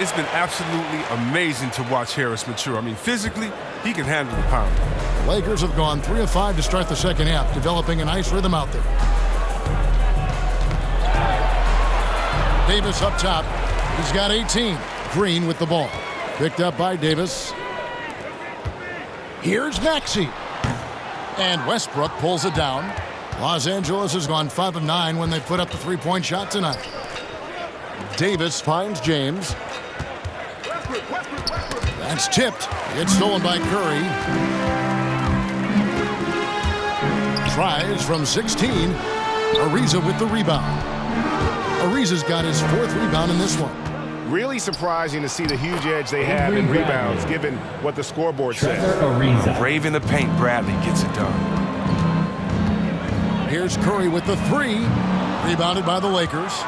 It's been absolutely amazing to watch Harris mature. I mean, physically, he can handle the pound. The Lakers have gone 3 of 5 to start the second half, developing a nice rhythm out there. Davis up top. He's got 18. Green with the ball. Picked up by Davis. Here's Maxey. And Westbrook pulls it down. Los Angeles has gone 5 of 9 when they put up the three-point shot tonight. Davis finds James. That's tipped. It's stolen by Curry. Tries from 16. Ariza with the rebound. Ariza's got his 4th rebound in this one. Really surprising to see the huge edge they have in rebounds, given what the scoreboard says. Brave in the paint, Bradley gets it done. Here's Curry with the 3. Rebounded by the Lakers.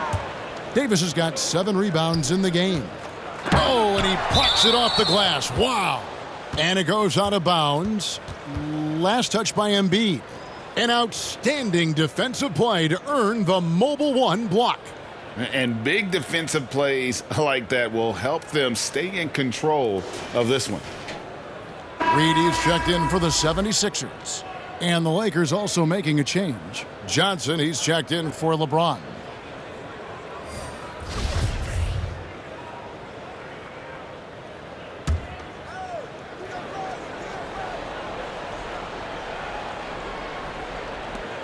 Davis has got 7 rebounds in the game. Oh, and he plucks it off the glass. Wow. And it goes out of bounds. Last touch by Embiid. An outstanding defensive play to earn the Mobile One block. And big defensive plays like that will help them stay in control of this one. Reed is checked in for the 76ers. And the Lakers also making a change. Johnson, he's checked in for LeBron.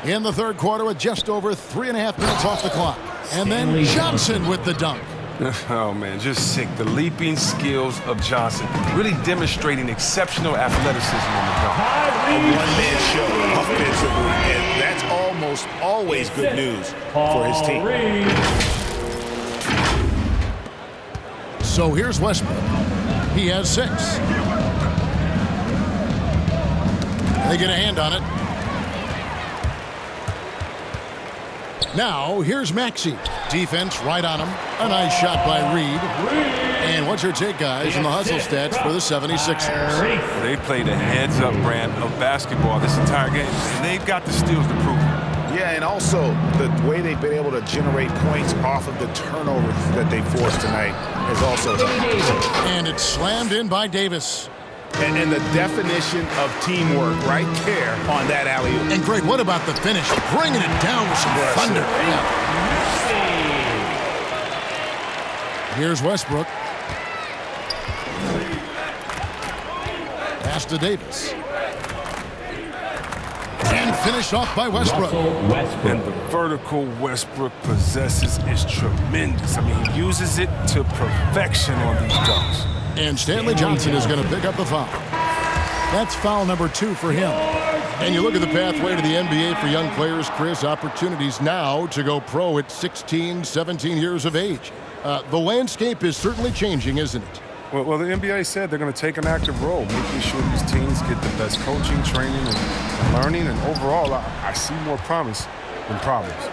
In the third quarter with just over 3.5 minutes off the clock. And then Johnson with the dunk. Oh, man, just sick. The leaping skills of Johnson. Really demonstrating exceptional athleticism on the dunk. A one-man show offensively, and that's almost always good news for his team. So here's Westbrook. He has 6. They get a hand on it. Now, here's Maxey. Defense right on him. A nice shot by Reed. And what's your take, guys, on the hustle stats for the 76ers? They played a heads-up brand of basketball this entire game, and they've got the steals to prove it. Yeah, and also the way they've been able to generate points off of the turnovers that they forced tonight has also helped. And it's slammed in by Davis. And the definition of teamwork right there on that alley-oop. And Greg, what about the finish? Bringing it down with some thunder. Here's Westbrook. Pass to Davis. And finished off by Westbrook. And the vertical Westbrook possesses is tremendous. I mean, he uses it to perfection on these dunks. And Stanley Johnson is going to pick up the foul. That's foul number 2 for him. And you look at the pathway to the NBA for young players, Chris, opportunities now to go pro at 16, 17 years of age. The landscape is certainly changing, isn't it? Well, the NBA said they're going to take an active role, making sure these teams get the best coaching, training, and learning. And overall, I see more promise than problems.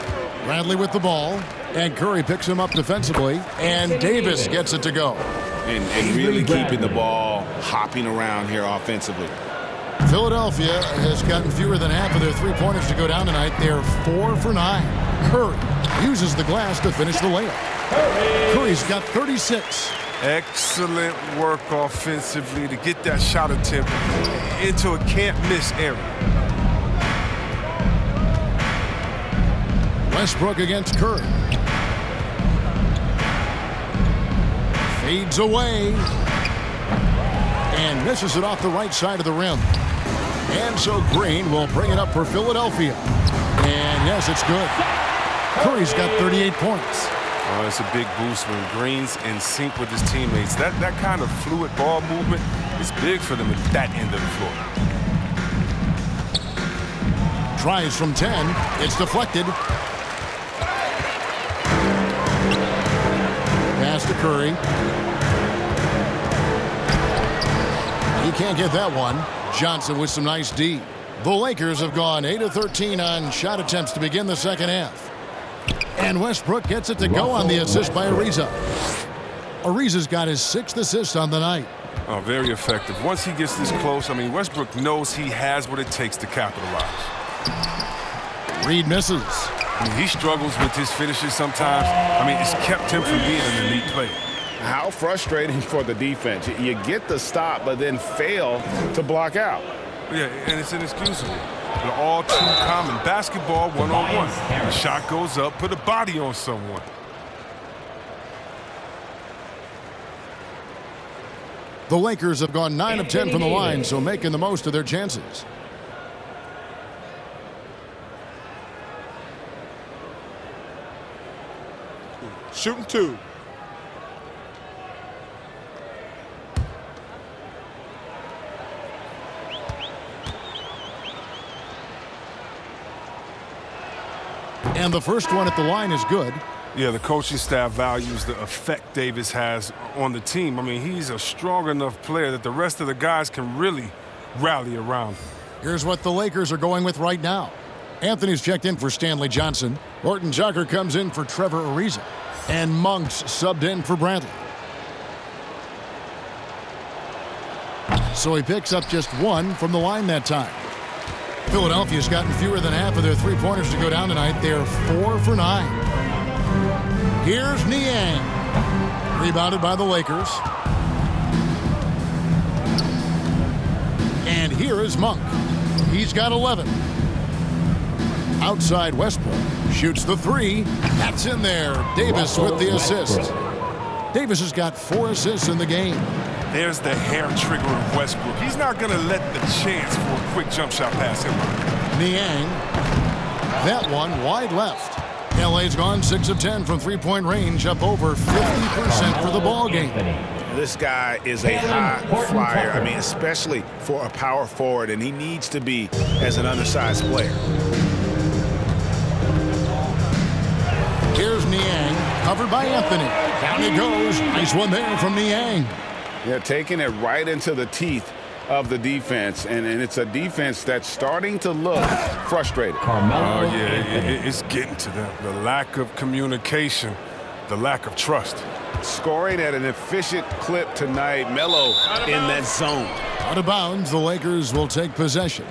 Bradley with the ball. And Curry picks him up defensively. And Davis gets it to go. And really keeping the ball hopping around here offensively. Philadelphia has gotten fewer than half of their three-pointers to go down tonight. They're 4 for 9. Curry uses the glass to finish the layup. Curry's got 36. Excellent work offensively to get that shot attempt into a can't-miss area. Westbrook against Curry. Fades away. And misses it off the right side of the rim. And so Green will bring it up for Philadelphia. And yes, it's good. Curry's got 38 points. Oh, it's a big boost when Green's in sync with his teammates. That kind of fluid ball movement is big for them at that end of the floor. Tries from 10. It's deflected. Pass to Curry. He can't get that one. Johnson with some nice D. The Lakers have gone 8 of 13 on shot attempts to begin the second half. And Westbrook gets it to go on the assist by Ariza. Ariza's got his 6th assist on the night. Oh, very effective. Once he gets this close, I mean, Westbrook knows he has what it takes to capitalize. Reed misses. I mean, he struggles with his finishes sometimes. I mean, it's kept him from being an elite player. How frustrating for the defense. You get the stop, but then fail to block out. Yeah, and it's inexcusable. They're all too common. Basketball one-on-one. The shot goes up, put a body on someone. The Lakers have gone 9 of 10 from the line, so making the most of their chances. Shooting 2. And the first one at the line is good. Yeah, the coaching staff values the effect Davis has on the team. I mean, he's a strong enough player that the rest of the guys can really rally around him. Here's what the Lakers are going with right now. Anthony's checked in for Stanley Johnson. Horton Tucker comes in for Trevor Ariza. And Monk's subbed in for Bradley. So he picks up just 1 from the line that time. Philadelphia's gotten fewer than half of their three-pointers to go down tonight. They're 4 for 9. Here's Niang. Rebounded by the Lakers. And here is Monk. He's got 11. Outside Westbrook. Shoots the 3. That's in there. Davis with the assist. Davis has got 4 assists in the game. There's the hair trigger of Westbrook. He's not going to let the chance for a quick jump shot pass him. Niang. That one wide left. LA's gone 6 of 10 from three-point range, up over 50% for the ball game. This guy is a high flyer. I mean, especially for a power forward, and he needs to be as an undersized player. Here's Niang, covered by Anthony. Down he goes. Nice one there from Niang. Yeah, taking it right into the teeth of the defense, and it's a defense that's starting to look frustrated. Oh, yeah, it's getting to them. The lack of communication, the lack of trust. Scoring at an efficient clip tonight. Melo in that zone. Out of bounds, the Lakers will take possession.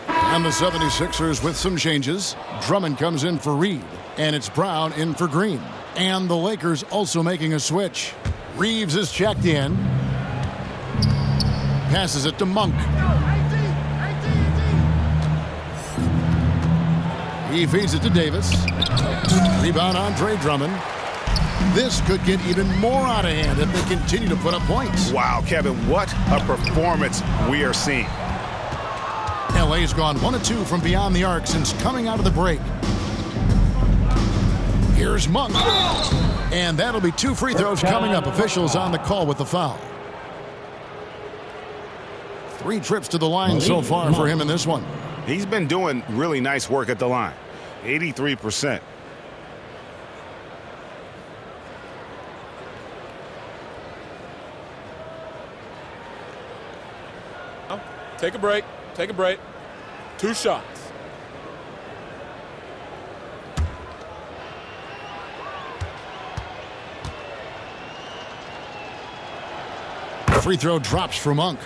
And the 76ers with some changes. Drummond comes in for Reed, and it's Brown in for Green. And the Lakers also making a switch. Reeves is checked in. Passes it to Monk. He feeds it to Davis. Rebound Andre Drummond. This could get even more out of hand if they continue to put up points. Wow, Kevin, what a performance we are seeing. LA's gone 1 of 2 from beyond the arc since coming out of the break. Here's Monk. And that'll be 2 free throws coming up. Officials on the call with the foul. 3 trips to the line so far for him in this one. He's been doing really nice work at the line. 83%. Take a break. Take a break. 2 shots. Free throw drops for Monk.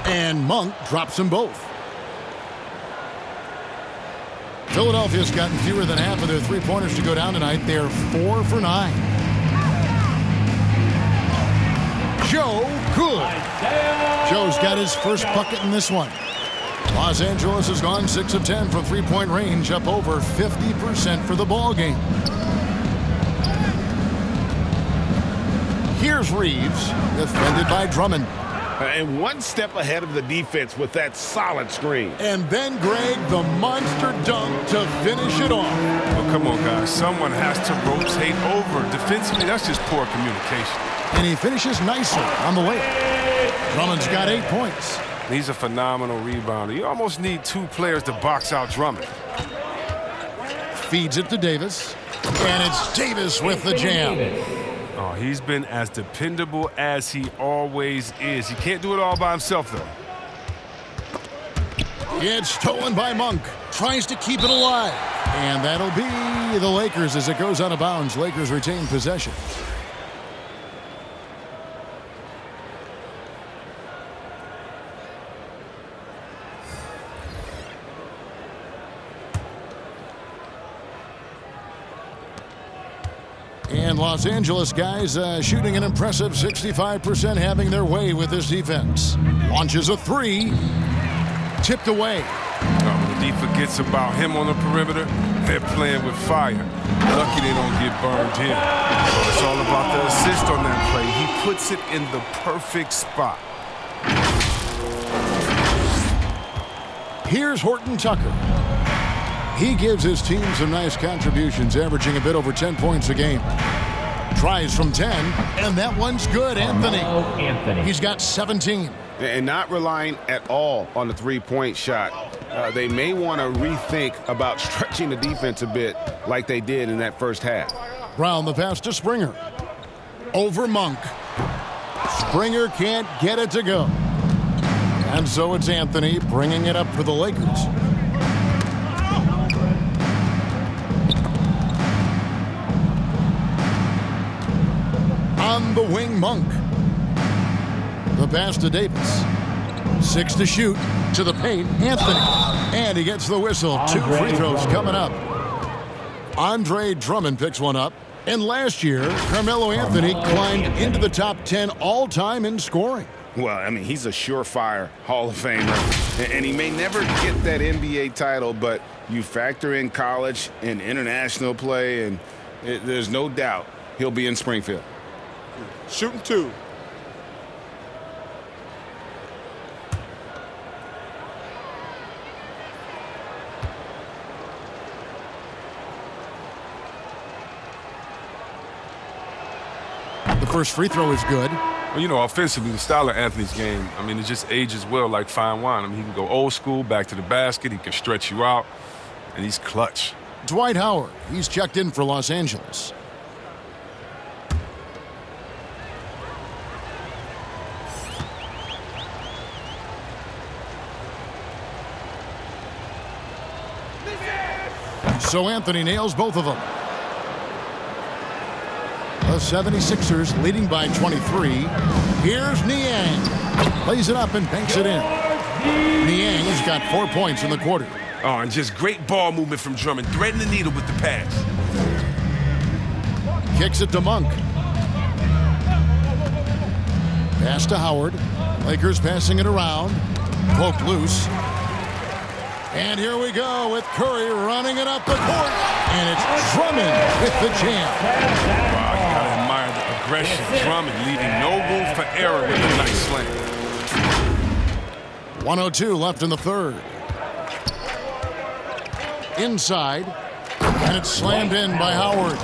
And Monk drops them both. Philadelphia's gotten fewer than half of their three-pointers to go down tonight. They're 4 for 9. Joe Good. Joe's got his first bucket in this one. Los Angeles has gone 6 of 10 from three-point range, up over 50% for the ball game. Here's Reeves, defended by Drummond. And one step ahead of the defense with that solid screen. And then Greg, the monster dunk to finish it off. Well, come on, guys. Someone has to rotate over. Defensively, that's just poor communication. And he finishes nicely on the layup. Drummond's got 8 points. He's a phenomenal rebounder. You almost need 2 players to box out Drummond. Feeds it to Davis. And it's Davis with the jam. Oh, he's been as dependable as he always is. He can't do it all by himself, though. It's stolen by Monk. Tries to keep it alive. And that'll be the Lakers as it goes out of bounds. Lakers retain possession. And Los Angeles guys shooting an impressive 65%, having their way with this defense. Launches a 3. Tipped away. When the D forgets about him on the perimeter, they're playing with fire. Lucky they don't get burned here. So it's all about the assist on that play. He puts it in the perfect spot. Here's Horton Tucker. He gives his team some nice contributions, averaging a bit over 10 points a game. Tries from 10, and that one's good, Anthony. He's got 17. And not relying at all on the three-point shot. They may want to rethink about stretching the defense a bit like they did in that first half. Brown the pass to Springer. Over Monk. Springer can't get it to go. And so it's Anthony bringing it up for the Lakers. On the wing, Monk. The pass to Davis. 6 to shoot. To the paint, Anthony. And he gets the whistle. 2 free throws coming up. Andre Drummond picks one up. And last year, Carmelo Anthony climbed into the top 10 all-time in scoring. Well, I mean, he's a surefire Hall of Famer. And he may never get that NBA title, but you factor in college and international play, and there's no doubt he'll be in Springfield. Shooting 2. The first free throw is good. Well, you know, offensively, the style of Anthony's game, I mean, it just ages well like fine wine. I mean, he can go old school, back to the basket. He can stretch you out, and he's clutch. Dwight Howard, he's checked in for Los Angeles. So Anthony nails both of them. The 76ers leading by 23. Here's Niang. Plays it up and banks it in. Niang has got 4 points in the quarter. Oh, and just great ball movement from Drummond, threading the needle with the pass. Kicks it to Monk. Pass to Howard. Lakers passing it around. Poked loose. And here we go with Curry running it up the court. And it's Drummond with the jam. Wow, you gotta admire the aggression. Drummond leaving no room for error with a nice slam. 1:02 left in the third. Inside. And it's slammed in by Howard.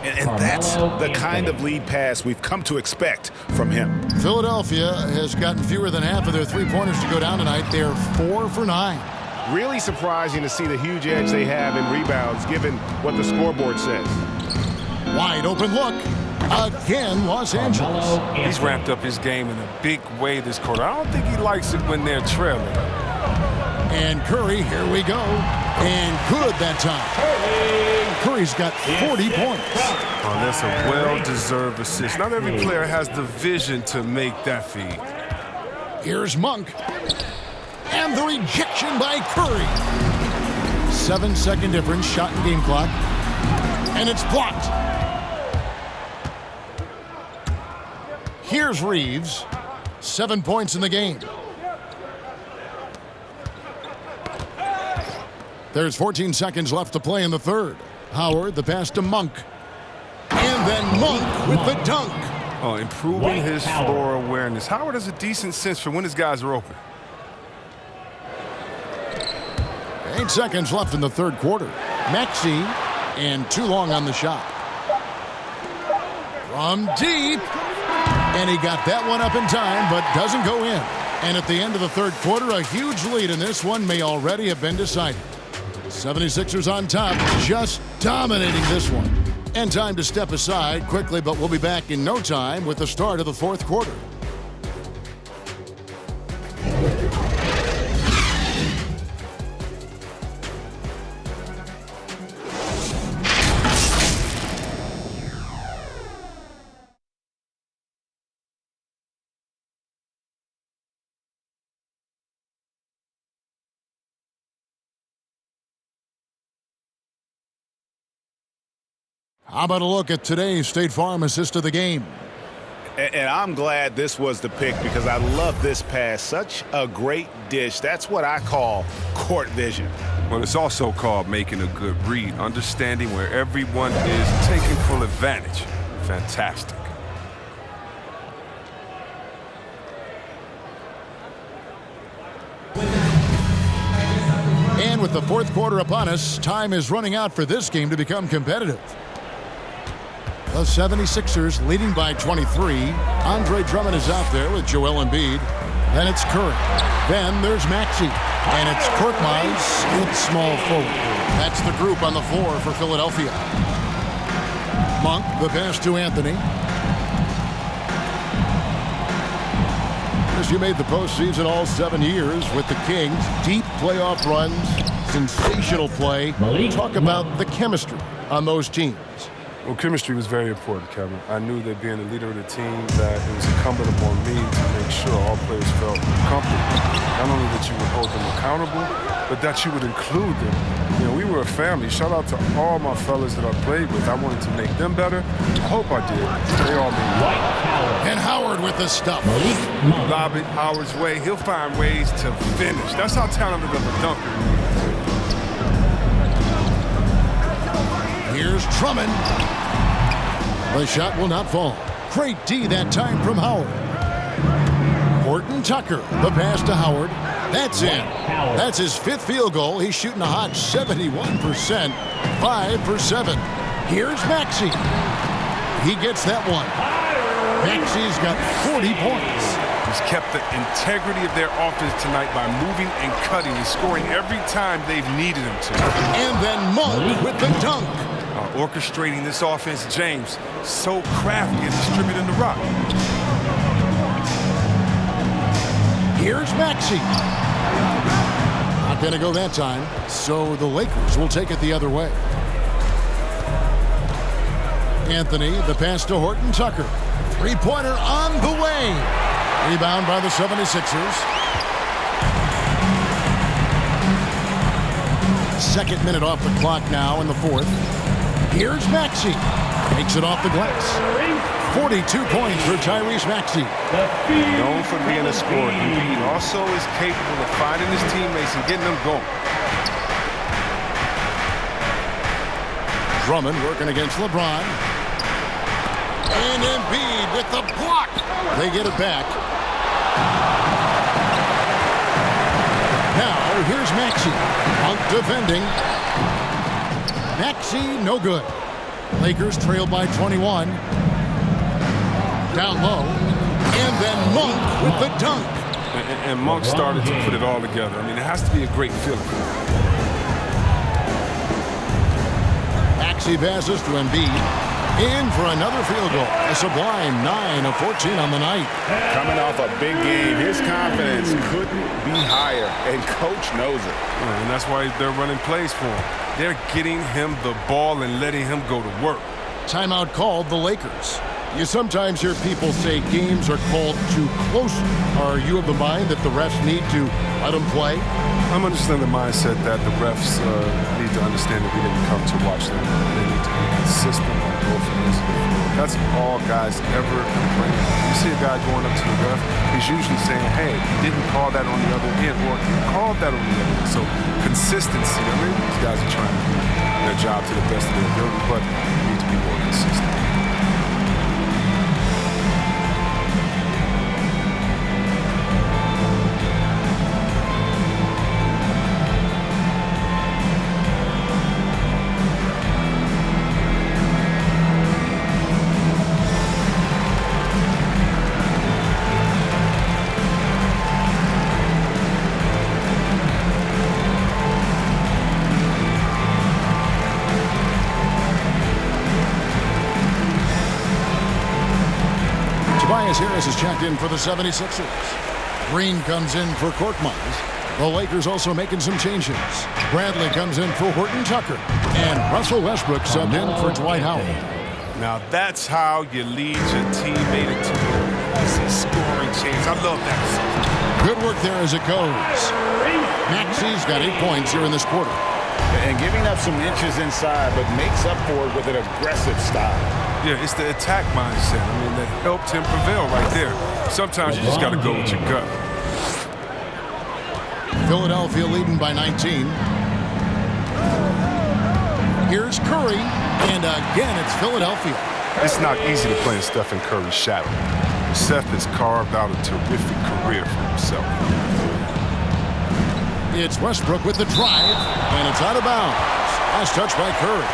And that's the kind of lead pass we've come to expect from him. Philadelphia has gotten fewer than half of their three-pointers to go down tonight. They're 4 for 9. Really surprising to see the huge edge they have in rebounds, given what the scoreboard says. Wide open look. Again, Los Angeles. He's ramped up his game in a big way this quarter. I don't think he likes it when they're trailing. And Curry, here we go. And good that time. Curry's got 40 points. Oh, that's a well-deserved assist. Not every player has the vision to make that feed. Here's Monk. And the rejection by Curry. 7-second difference, shot and game clock. And it's blocked. Here's Reeves. 7 points in the game. There's 14 seconds left to play in the third. Howard, the pass to Monk. And then Monk with the dunk. Oh, improving his floor awareness. Howard has a decent sense for when his guys are open. 8 seconds left in the third quarter. Maxey, and too long on the shot. From deep. And he got that one up in time, but doesn't go in. And at the end of the third quarter, a huge lead in this one may already have been decided. 76ers on top, just dominating this one. And time to step aside quickly, but we'll be back in no time with the start of the fourth quarter. How about a look at today's State Farm assist of the game? And I'm glad this was the pick because I love this pass. Such a great dish. That's what I call court vision. Well, it's also called making a good read, understanding where everyone is, taking full advantage. Fantastic. And with the fourth quarter upon us, time is running out for this game to become competitive. The 76ers leading by 23. Andre Drummond is out there with Joel Embiid. Then it's Curry. Then there's Maxey. And it's Korkmaz. It's small forward. That's the group on the floor for Philadelphia. Monk, the pass to Anthony. As you made the postseason all 7 years with the Kings. Deep playoff runs. Sensational play. Talk about the chemistry on those teams. Well, chemistry was very important, Kevin. I knew that being the leader of the team, that it was incumbent upon me to make sure all players felt comfortable. Not only that you would hold them accountable, but that you would include them. You know, we were a family. Shout out to all my fellas that I played with. I wanted to make them better. I hope I did. They all made me. And Howard with the stuff. Lob it Howard's way. He'll find ways to finish. That's how talented of a dunker he is. Here's Drummond. The shot will not fall. Great D that time from Howard. Horton Tucker, the pass to Howard. That's in. That's his 5th field goal. He's shooting a hot 71%. 5 for 7. Here's Maxey. He gets that one. Maxey's got 40 points. He's kept the integrity of their offense tonight by moving and cutting and scoring every time they've needed him to. And then Monk with the dunk. Orchestrating this offense, James, so crafty at distributing the rock. Here's Maxey. Not going to go that time, so the Lakers will take it the other way. Anthony, the pass to Horton Tucker. Three-pointer on the way. Rebound by the 76ers. Second minute off the clock now in the fourth. Here's Maxey. Takes it off the glass. 42 points for Tyrese Maxey. Known for being a scorer, Embiid also is capable of finding his teammates and getting them going. Drummond working against LeBron. And Embiid with the block. They get it back. Now here's Maxey. Monk defending. Maxey, no good. Lakers trail by 21. Down low. And then Monk with the dunk. And Monk started to put it all together. I mean, it has to be a great feeling for him. Maxey passes to Embiid. In for another field goal. A sublime 9 of 14 on the night. Coming off a big game, his confidence couldn't be higher, and coach knows it. And that's why they're running plays for him. They're getting him the ball and letting him go to work. Timeout called the Lakers. You sometimes hear people say games are called too close. Are you of the mind that the refs need to let them play? I'm understanding the mindset that the refs need to understand that we didn't come to watch them. They need to be consistent on both ends of the floor. That's all guys ever complain about. You see a guy going up to the ref, he's usually saying, hey, you didn't call that on the other end, or you called that on the other end. So consistency, I mean, these guys are trying to do their job to the best of their ability, but they need to be more consistent. Harris is checked in for the 76ers. Green comes in for Korkmaz. The Lakers also making some changes. Bradley comes in for Horton Tucker. And Russell Westbrook subbed in for Dwight Howard. Now that's how you lead your teammate into an easy scoring chance. I love that. Good work there as it goes. Maxi's got 8 points here in this quarter. And giving up some inches inside, but makes up for it with an aggressive style. Yeah, it's the attack mindset. I mean, that helped him prevail right there. Sometimes you just got to go with your gut. Philadelphia leading by 19. Here's Curry, and again, it's Philadelphia. It's not easy to play in Stephen Curry's shadow. Steph has carved out a terrific career for himself. It's Westbrook with the drive, and it's out of bounds. Last touch by Curry.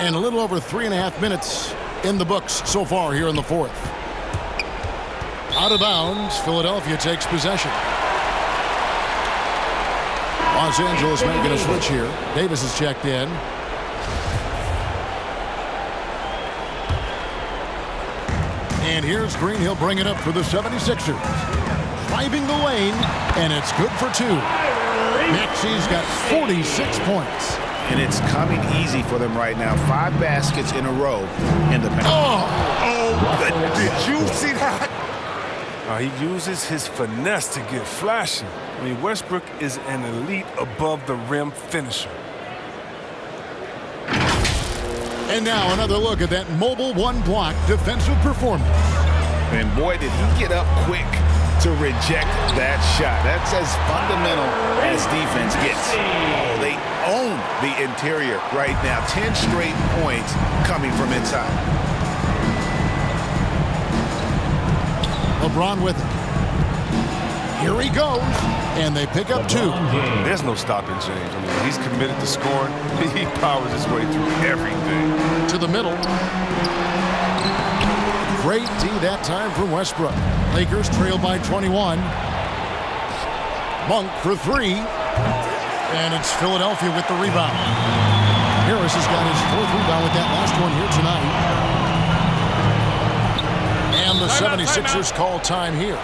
And a little over 3.5 minutes in the books so far here in the fourth. Out of bounds, Philadelphia takes possession. Los Angeles making a switch here. Davis is checked in. And here's Green. He'll bring it up for the 76ers. Driving the lane, and it's good for 2. Maxi's got 46 points. And it's coming easy for them right now. 5 baskets in a row in the paint. Did you see that? He uses his finesse to get flashy. I mean, Westbrook is an elite above-the-rim finisher. And now another look at that mobile one-block defensive performance. And boy, did he get up quick to reject that shot. That's as fundamental as defense gets. Oh, they own the interior right now. 10 straight points coming from inside. LeBron with it. Here he goes, and they pick up 2. There's no stopping James. I mean, he's committed to scoring. He powers his way through everything. To the middle. Great D that time from Westbrook. Lakers trail by 21. Monk for 3. And it's Philadelphia with the rebound. Harris has got his 4th rebound with that last one here tonight. And the 76ers call time here.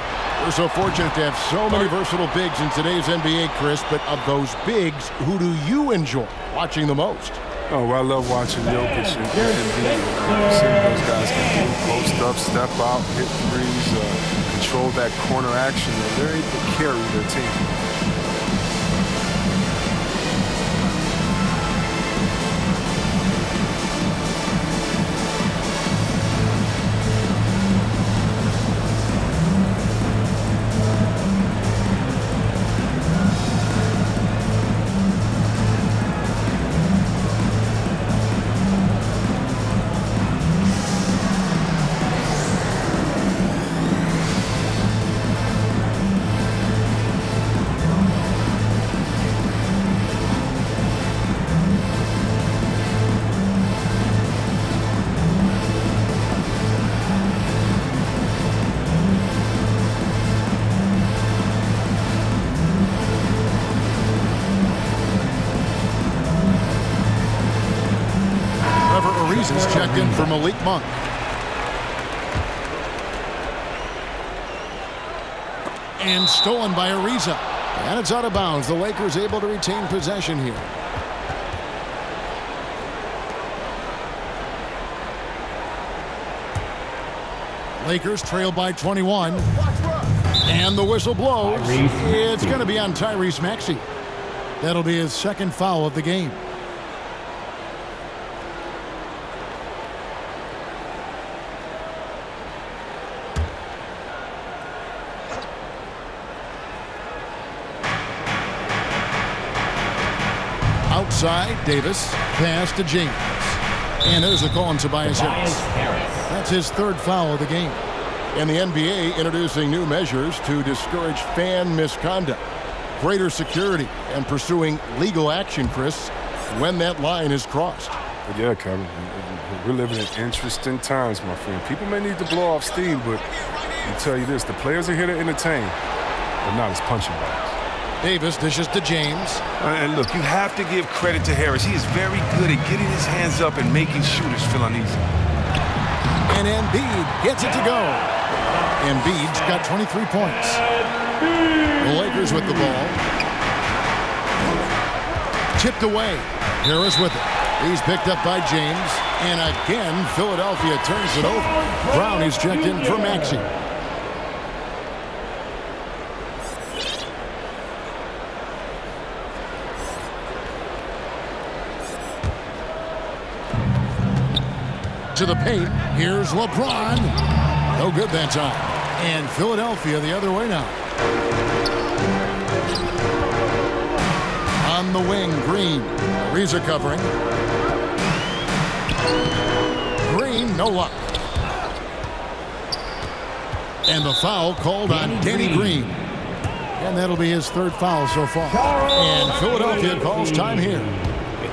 We're so fortunate to have so many versatile bigs in today's NBA, Chris, but of those bigs, who do you enjoy watching the most? Oh, well, I love watching Jokic and Embiid. Seeing those guys can do post up, step out, hit threes, control that corner action. They're able to carry their team. Checked in for Malik Monk. and stolen by Ariza. And it's out of bounds. The Lakers able to retain possession here. Lakers trail by 21. And the whistle blows. It's going to be on Tyrese Maxey. That'll be his second foul of the game. Outside, Davis, pass to James. And there's a call on Tobias Harris. That's his third foul of the game. And the NBA introducing new measures to discourage fan misconduct. Greater security and pursuing legal action, Chris, when that line is crossed. But yeah, Kevin, we're living in interesting times, my friend. People may need to blow off steam, but I'll tell you this, the players are here to entertain, but not as punching bags. Davis dishes to James. And look, you have to give credit to Harris. He is very good at getting his hands up and making shooters feel uneasy. And Embiid gets it to go. Embiid's got 23 points. The Lakers with the ball. Tipped away. Harris with it. He's picked up by James. And again, Philadelphia turns it over. Brown is checked in for Maxey. To the paint. Here's LeBron. No good that time. And Philadelphia the other way now. On the wing, Green. Ariza covering. Green, no luck. And the foul called on Danny Green. And that'll be his third foul so far. And Philadelphia calls time here.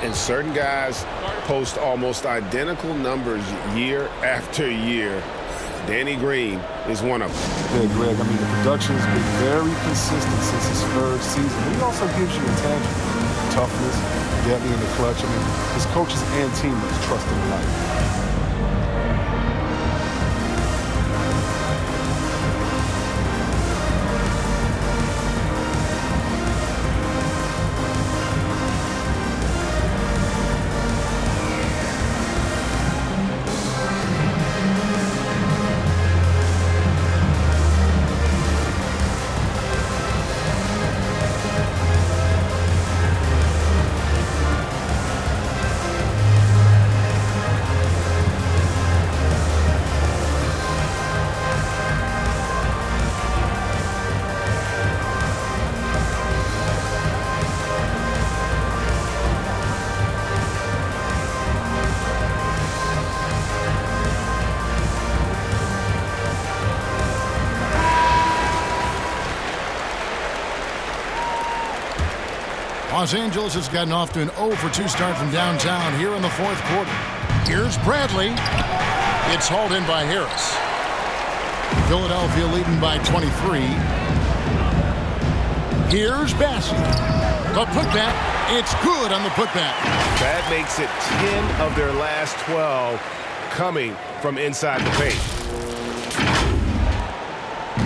And certain guys post almost identical numbers year after year. Danny Green is one of them. Yeah, Greg, I mean, the production has been very consistent since his third season. He also gives you intangibles, toughness, deadly in the clutch. I mean, his coaches and teammates trust him a lot. Los Angeles has gotten off to an 0-for-2 start from downtown here in the fourth quarter. Here's Bradley. It's hauled in by Harris. Philadelphia leading by 23. Here's Bassey. The putback. It's good on the putback. That makes it 10 of their last 12 coming from inside the paint.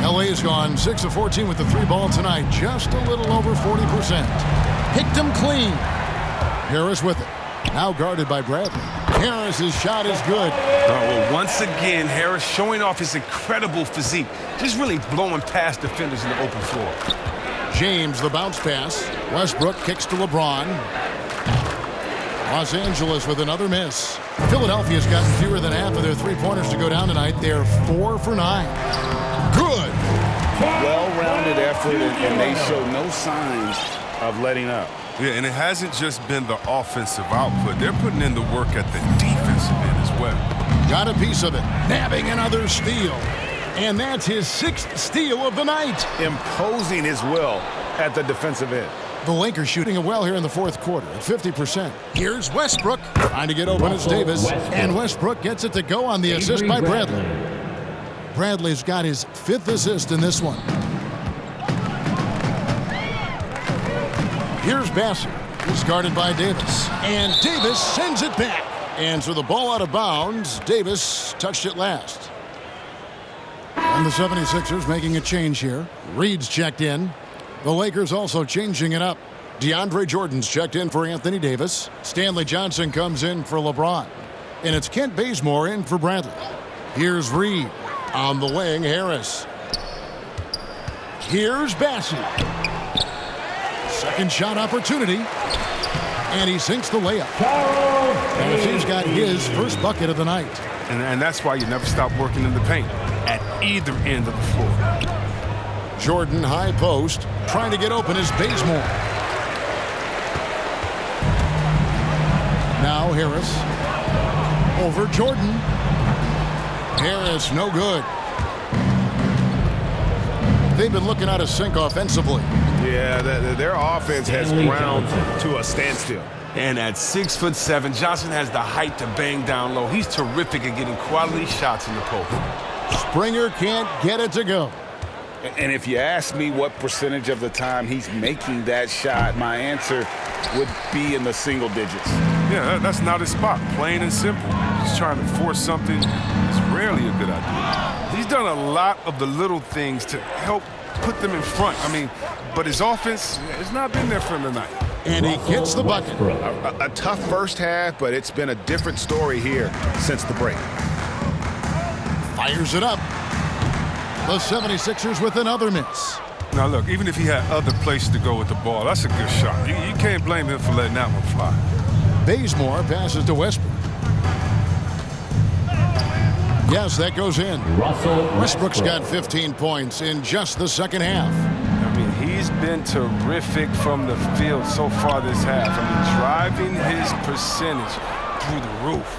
LA has gone 6 of 14 with the three ball tonight. Just a little over 40%. Picked him clean. Harris with it. Now guarded by Bradley. Harris's shot is good. Well, once again, Harris showing off his incredible physique. Just really blowing past defenders in the open floor. James, the bounce pass. Westbrook kicks to LeBron. Los Angeles with another miss. Philadelphia's gotten fewer than half of their three-pointers to go down tonight. They're 4 for 9. Good. Well-rounded effort, and they show no signs of letting up. Yeah, and it hasn't just been the offensive output. They're putting in the work at the defensive end as well. Got a piece of it. Nabbing another steal. And that's his 6th steal of the night. Imposing his will at the defensive end. The Lakers shooting it well here in the fourth quarter at 50%. Here's Westbrook. Trying to get open as Davis. And Westbrook gets it to go on the assist by Bradley. Bradley's got his 5th assist in this one. Here's Bassey. He's guarded by Davis. And Davis sends it back. And so the ball out of bounds. Davis touched it last. And And the 76ers making a change here. Reed's checked in. The Lakers also changing it up. DeAndre Jordan's checked in for Anthony Davis. Stanley Johnson comes in for LeBron. And it's Kent Bazemore in for Bradley. Here's Reed. On the wing, Harris. Here's Bassey. Second shot opportunity. And he sinks the layup. And he's got his first bucket of the night. And that's why you never stop working in the paint at either end of the floor. Jordan high post. Trying to get open is Bazemore. Now Harris. Over Jordan. Harris, no good. They've been looking out of sync offensively. Yeah, their offense has ground to a standstill. And at 6'7", Johnson has the height to bang down low. He's terrific at getting quality shots in the post. Springer can't get it to go. And if you ask me what percentage of the time he's making that shot, my answer would be in the single digits. Yeah, that's not his spot, plain and simple. He's trying to force something that's rarely a good idea. He's done a lot of the little things to help put them in front. But his offense has not been there for him tonight. And he gets the bucket. A tough first half, but it's been a different story here since the break. Fires it up. The 76ers with another miss. Now, look, even if he had other places to go with the ball, that's a good shot. You can't blame him for letting that one fly. Bazemore passes to Westbrook. Yes, that goes in. Westbrook's got 15 points in just the second half. He's been terrific from the field so far this half. Driving his percentage through the roof.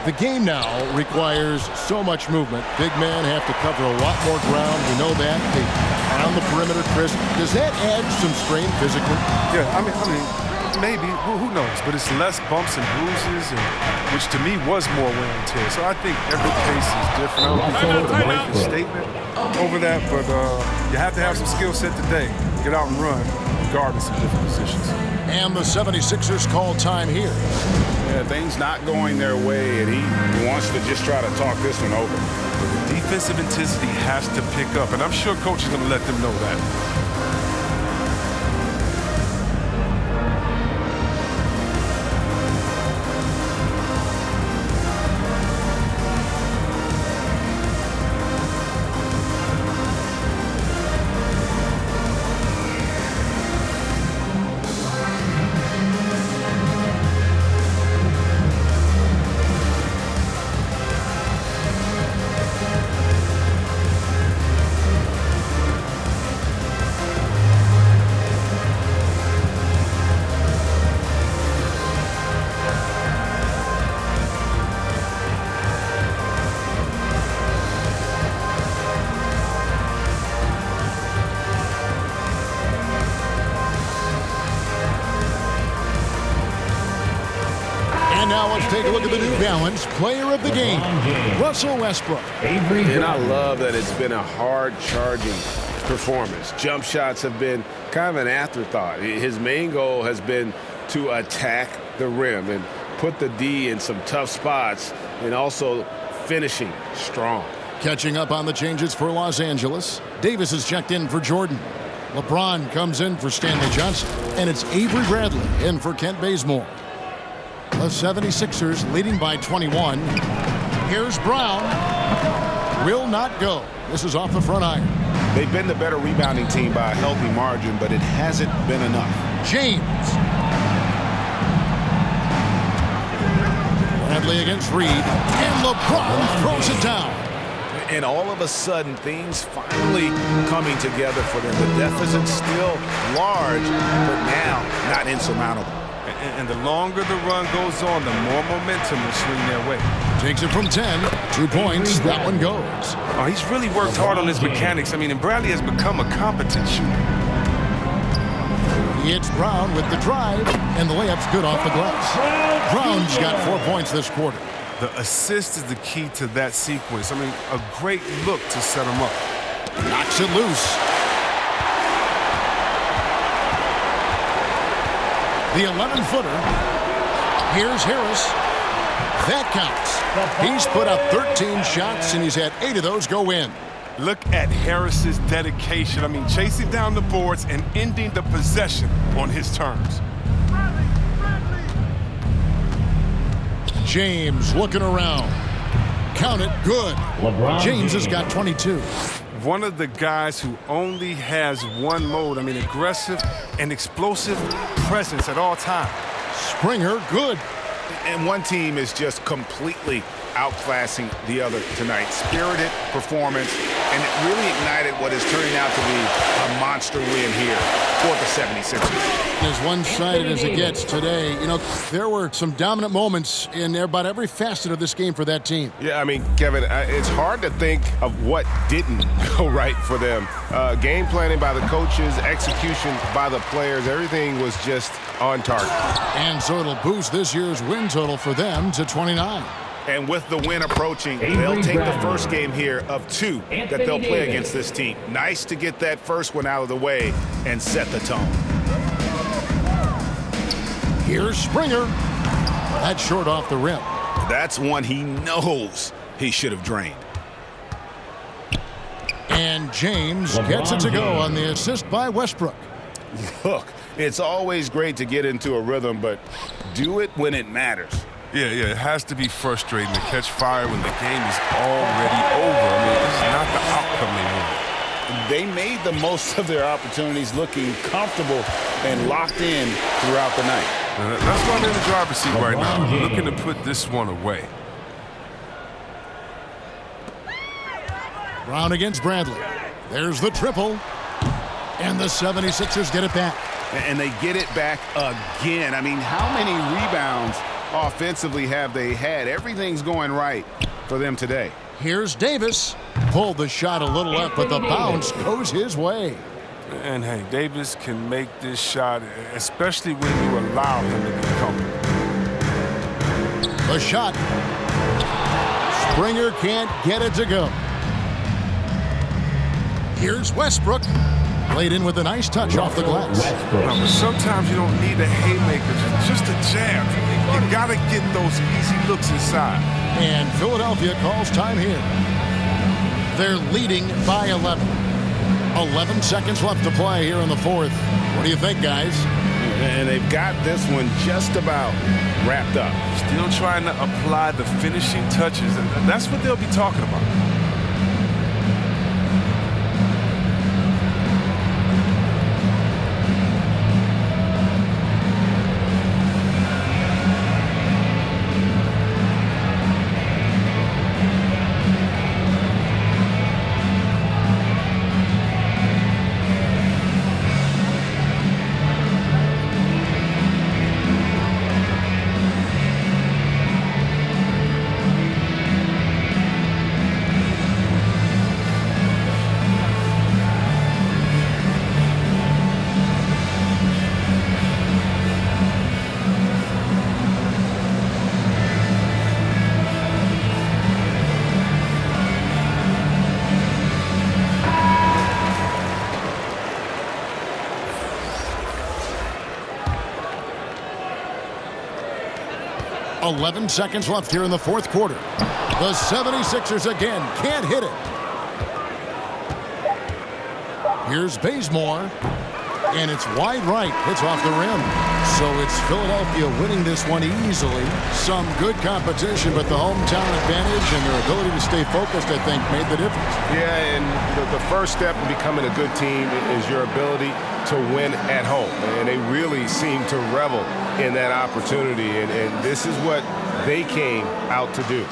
The game now requires so much movement. Big men have to cover a lot more ground. We know that. They are on the perimeter, Chris. Does that add some strain physically? Yeah, maybe. Who knows? But it's less bumps and bruises, which to me was more wear and tear. So I think every case is different. I don't think you put a blanket statement over that, but you have to have some skill set today. Get out and run, regardless of different positions. And the 76ers call time here. Yeah, things not going their way, and he wants to just try to talk this one over. But the defensive intensity has to pick up, and I'm sure coach is going to let them know that. And now let's take a look at the New Balance Player of the Game, Russell Westbrook. And I love that it's been a hard-charging performance. Jump shots have been kind of an afterthought. His main goal has been to attack the rim and put the D in some tough spots, and also finishing strong. Catching up on the changes for Los Angeles, Davis is checked in for Jordan. LeBron comes in for Stanley Johnson, and it's Avery Bradley in for Kent Bazemore. The 76ers leading by 21. Here's Brown. Will not go. This is off the front iron. They've been the better rebounding team by a healthy margin, but it hasn't been enough. James. Bradley against Reed. And LeBron throws it down. And all of a sudden, things finally coming together for them. The deficit's still large, but now not insurmountable. And the longer the run goes on, the more momentum will swing their way. Takes it from 10. 2 points. That one goes. Oh, he's really worked hard on his mechanics. And Bradley has become a competent shooter. It's Brown with the drive, and the layup's good off the glass. Brown's got 4 points this quarter. The assist is the key to that sequence. A great look to set him up. Knocks it loose. The 11-footer. Here's Harris. That counts. He's put up 13 shots, and he's had 8 of those go in. Look at Harris's dedication. I mean, chasing down the boards and ending the possession on his terms. James looking around. Count it, good. James has got 22. One of the guys who only has one mode. I mean, aggressive and explosive presence at all times. Springer, good. And one team is just completely outclassing the other tonight. Spirited performance, and it really ignited what is turning out to be a monster win here for the 76ers. As one-sided as it gets today, you know, there were some dominant moments in about every facet of this game for that team. Yeah, I mean, Kevin, it's hard to think of what didn't go right for them. Game planning by the coaches, execution by the players, everything was just on target. And so it'll boost this year's win total for them to 29. And with the win approaching, they'll take the first game here of 2 that they'll play against this team. Nice to get that first one out of the way and set the tone. Here's Springer. That's short off the rim. That's one he knows he should have drained. And James gets it to go on the assist by Westbrook. Look, it's always great to get into a rhythm, but do it when it matters. Yeah, it has to be frustrating to catch fire when the game is already over. I mean, it's not the outcome they wanted. They made the most of their opportunities, looking comfortable and locked in throughout the night. That's why they're in the driver's seat right now, looking to put this one away. Brown against Bradley. There's the triple. And the 76ers get it back. And they get it back again. I mean, how many rebounds offensively have they had? Everything's going right for them today. Here's Davis. Pulled the shot a little up, but the bounce goes his way. And, hey, Davis can make this shot, especially when you allow him to be comfortable. The shot. Springer can't get it to go. Here's Westbrook. Played in with a nice touch off the glass. No, but sometimes you don't need a haymaker, just a jab. You got to get those easy looks inside. And Philadelphia calls time here. They're leading by 11. 11 seconds left to play here in the fourth. What do you think, guys? And they've got this one just about wrapped up. Still trying to apply the finishing touches, and that's what they'll be talking about. .11 seconds left here in the fourth quarter. The 76ers again can't hit it. Here's Bazemore. And it's wide right. Hits off the rim. So it's Philadelphia winning this one easily. Some good competition, but the hometown advantage and their ability to stay focused, I think, made the difference. Yeah, and the first step in becoming a good team is your ability to win at home. And they really seem to revel in that opportunity. And this is what they came out to do.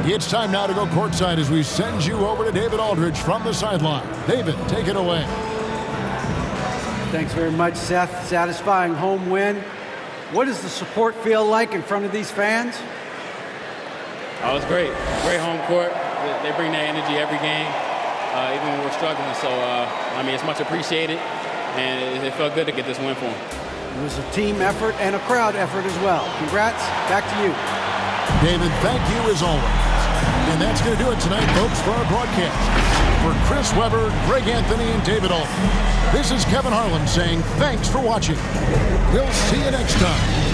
It's time now to go courtside as we send you over to David Aldridge from the sideline. David, take it away. Thanks very much, Seth. Satisfying home win. What does the support feel like in front of these fans? Oh, it's great. Great home court. They bring that energy every game, even when we're struggling. So, I mean, it's much appreciated, and it felt good to get this win for them. It was a team effort and a crowd effort as well. Congrats. Back to you. David, thank you as always. And that's going to do it tonight, folks, for our broadcast. For Chris Webber, Greg Anthony, and David Alton, this is Kevin Harlan saying thanks for watching. We'll see you next time.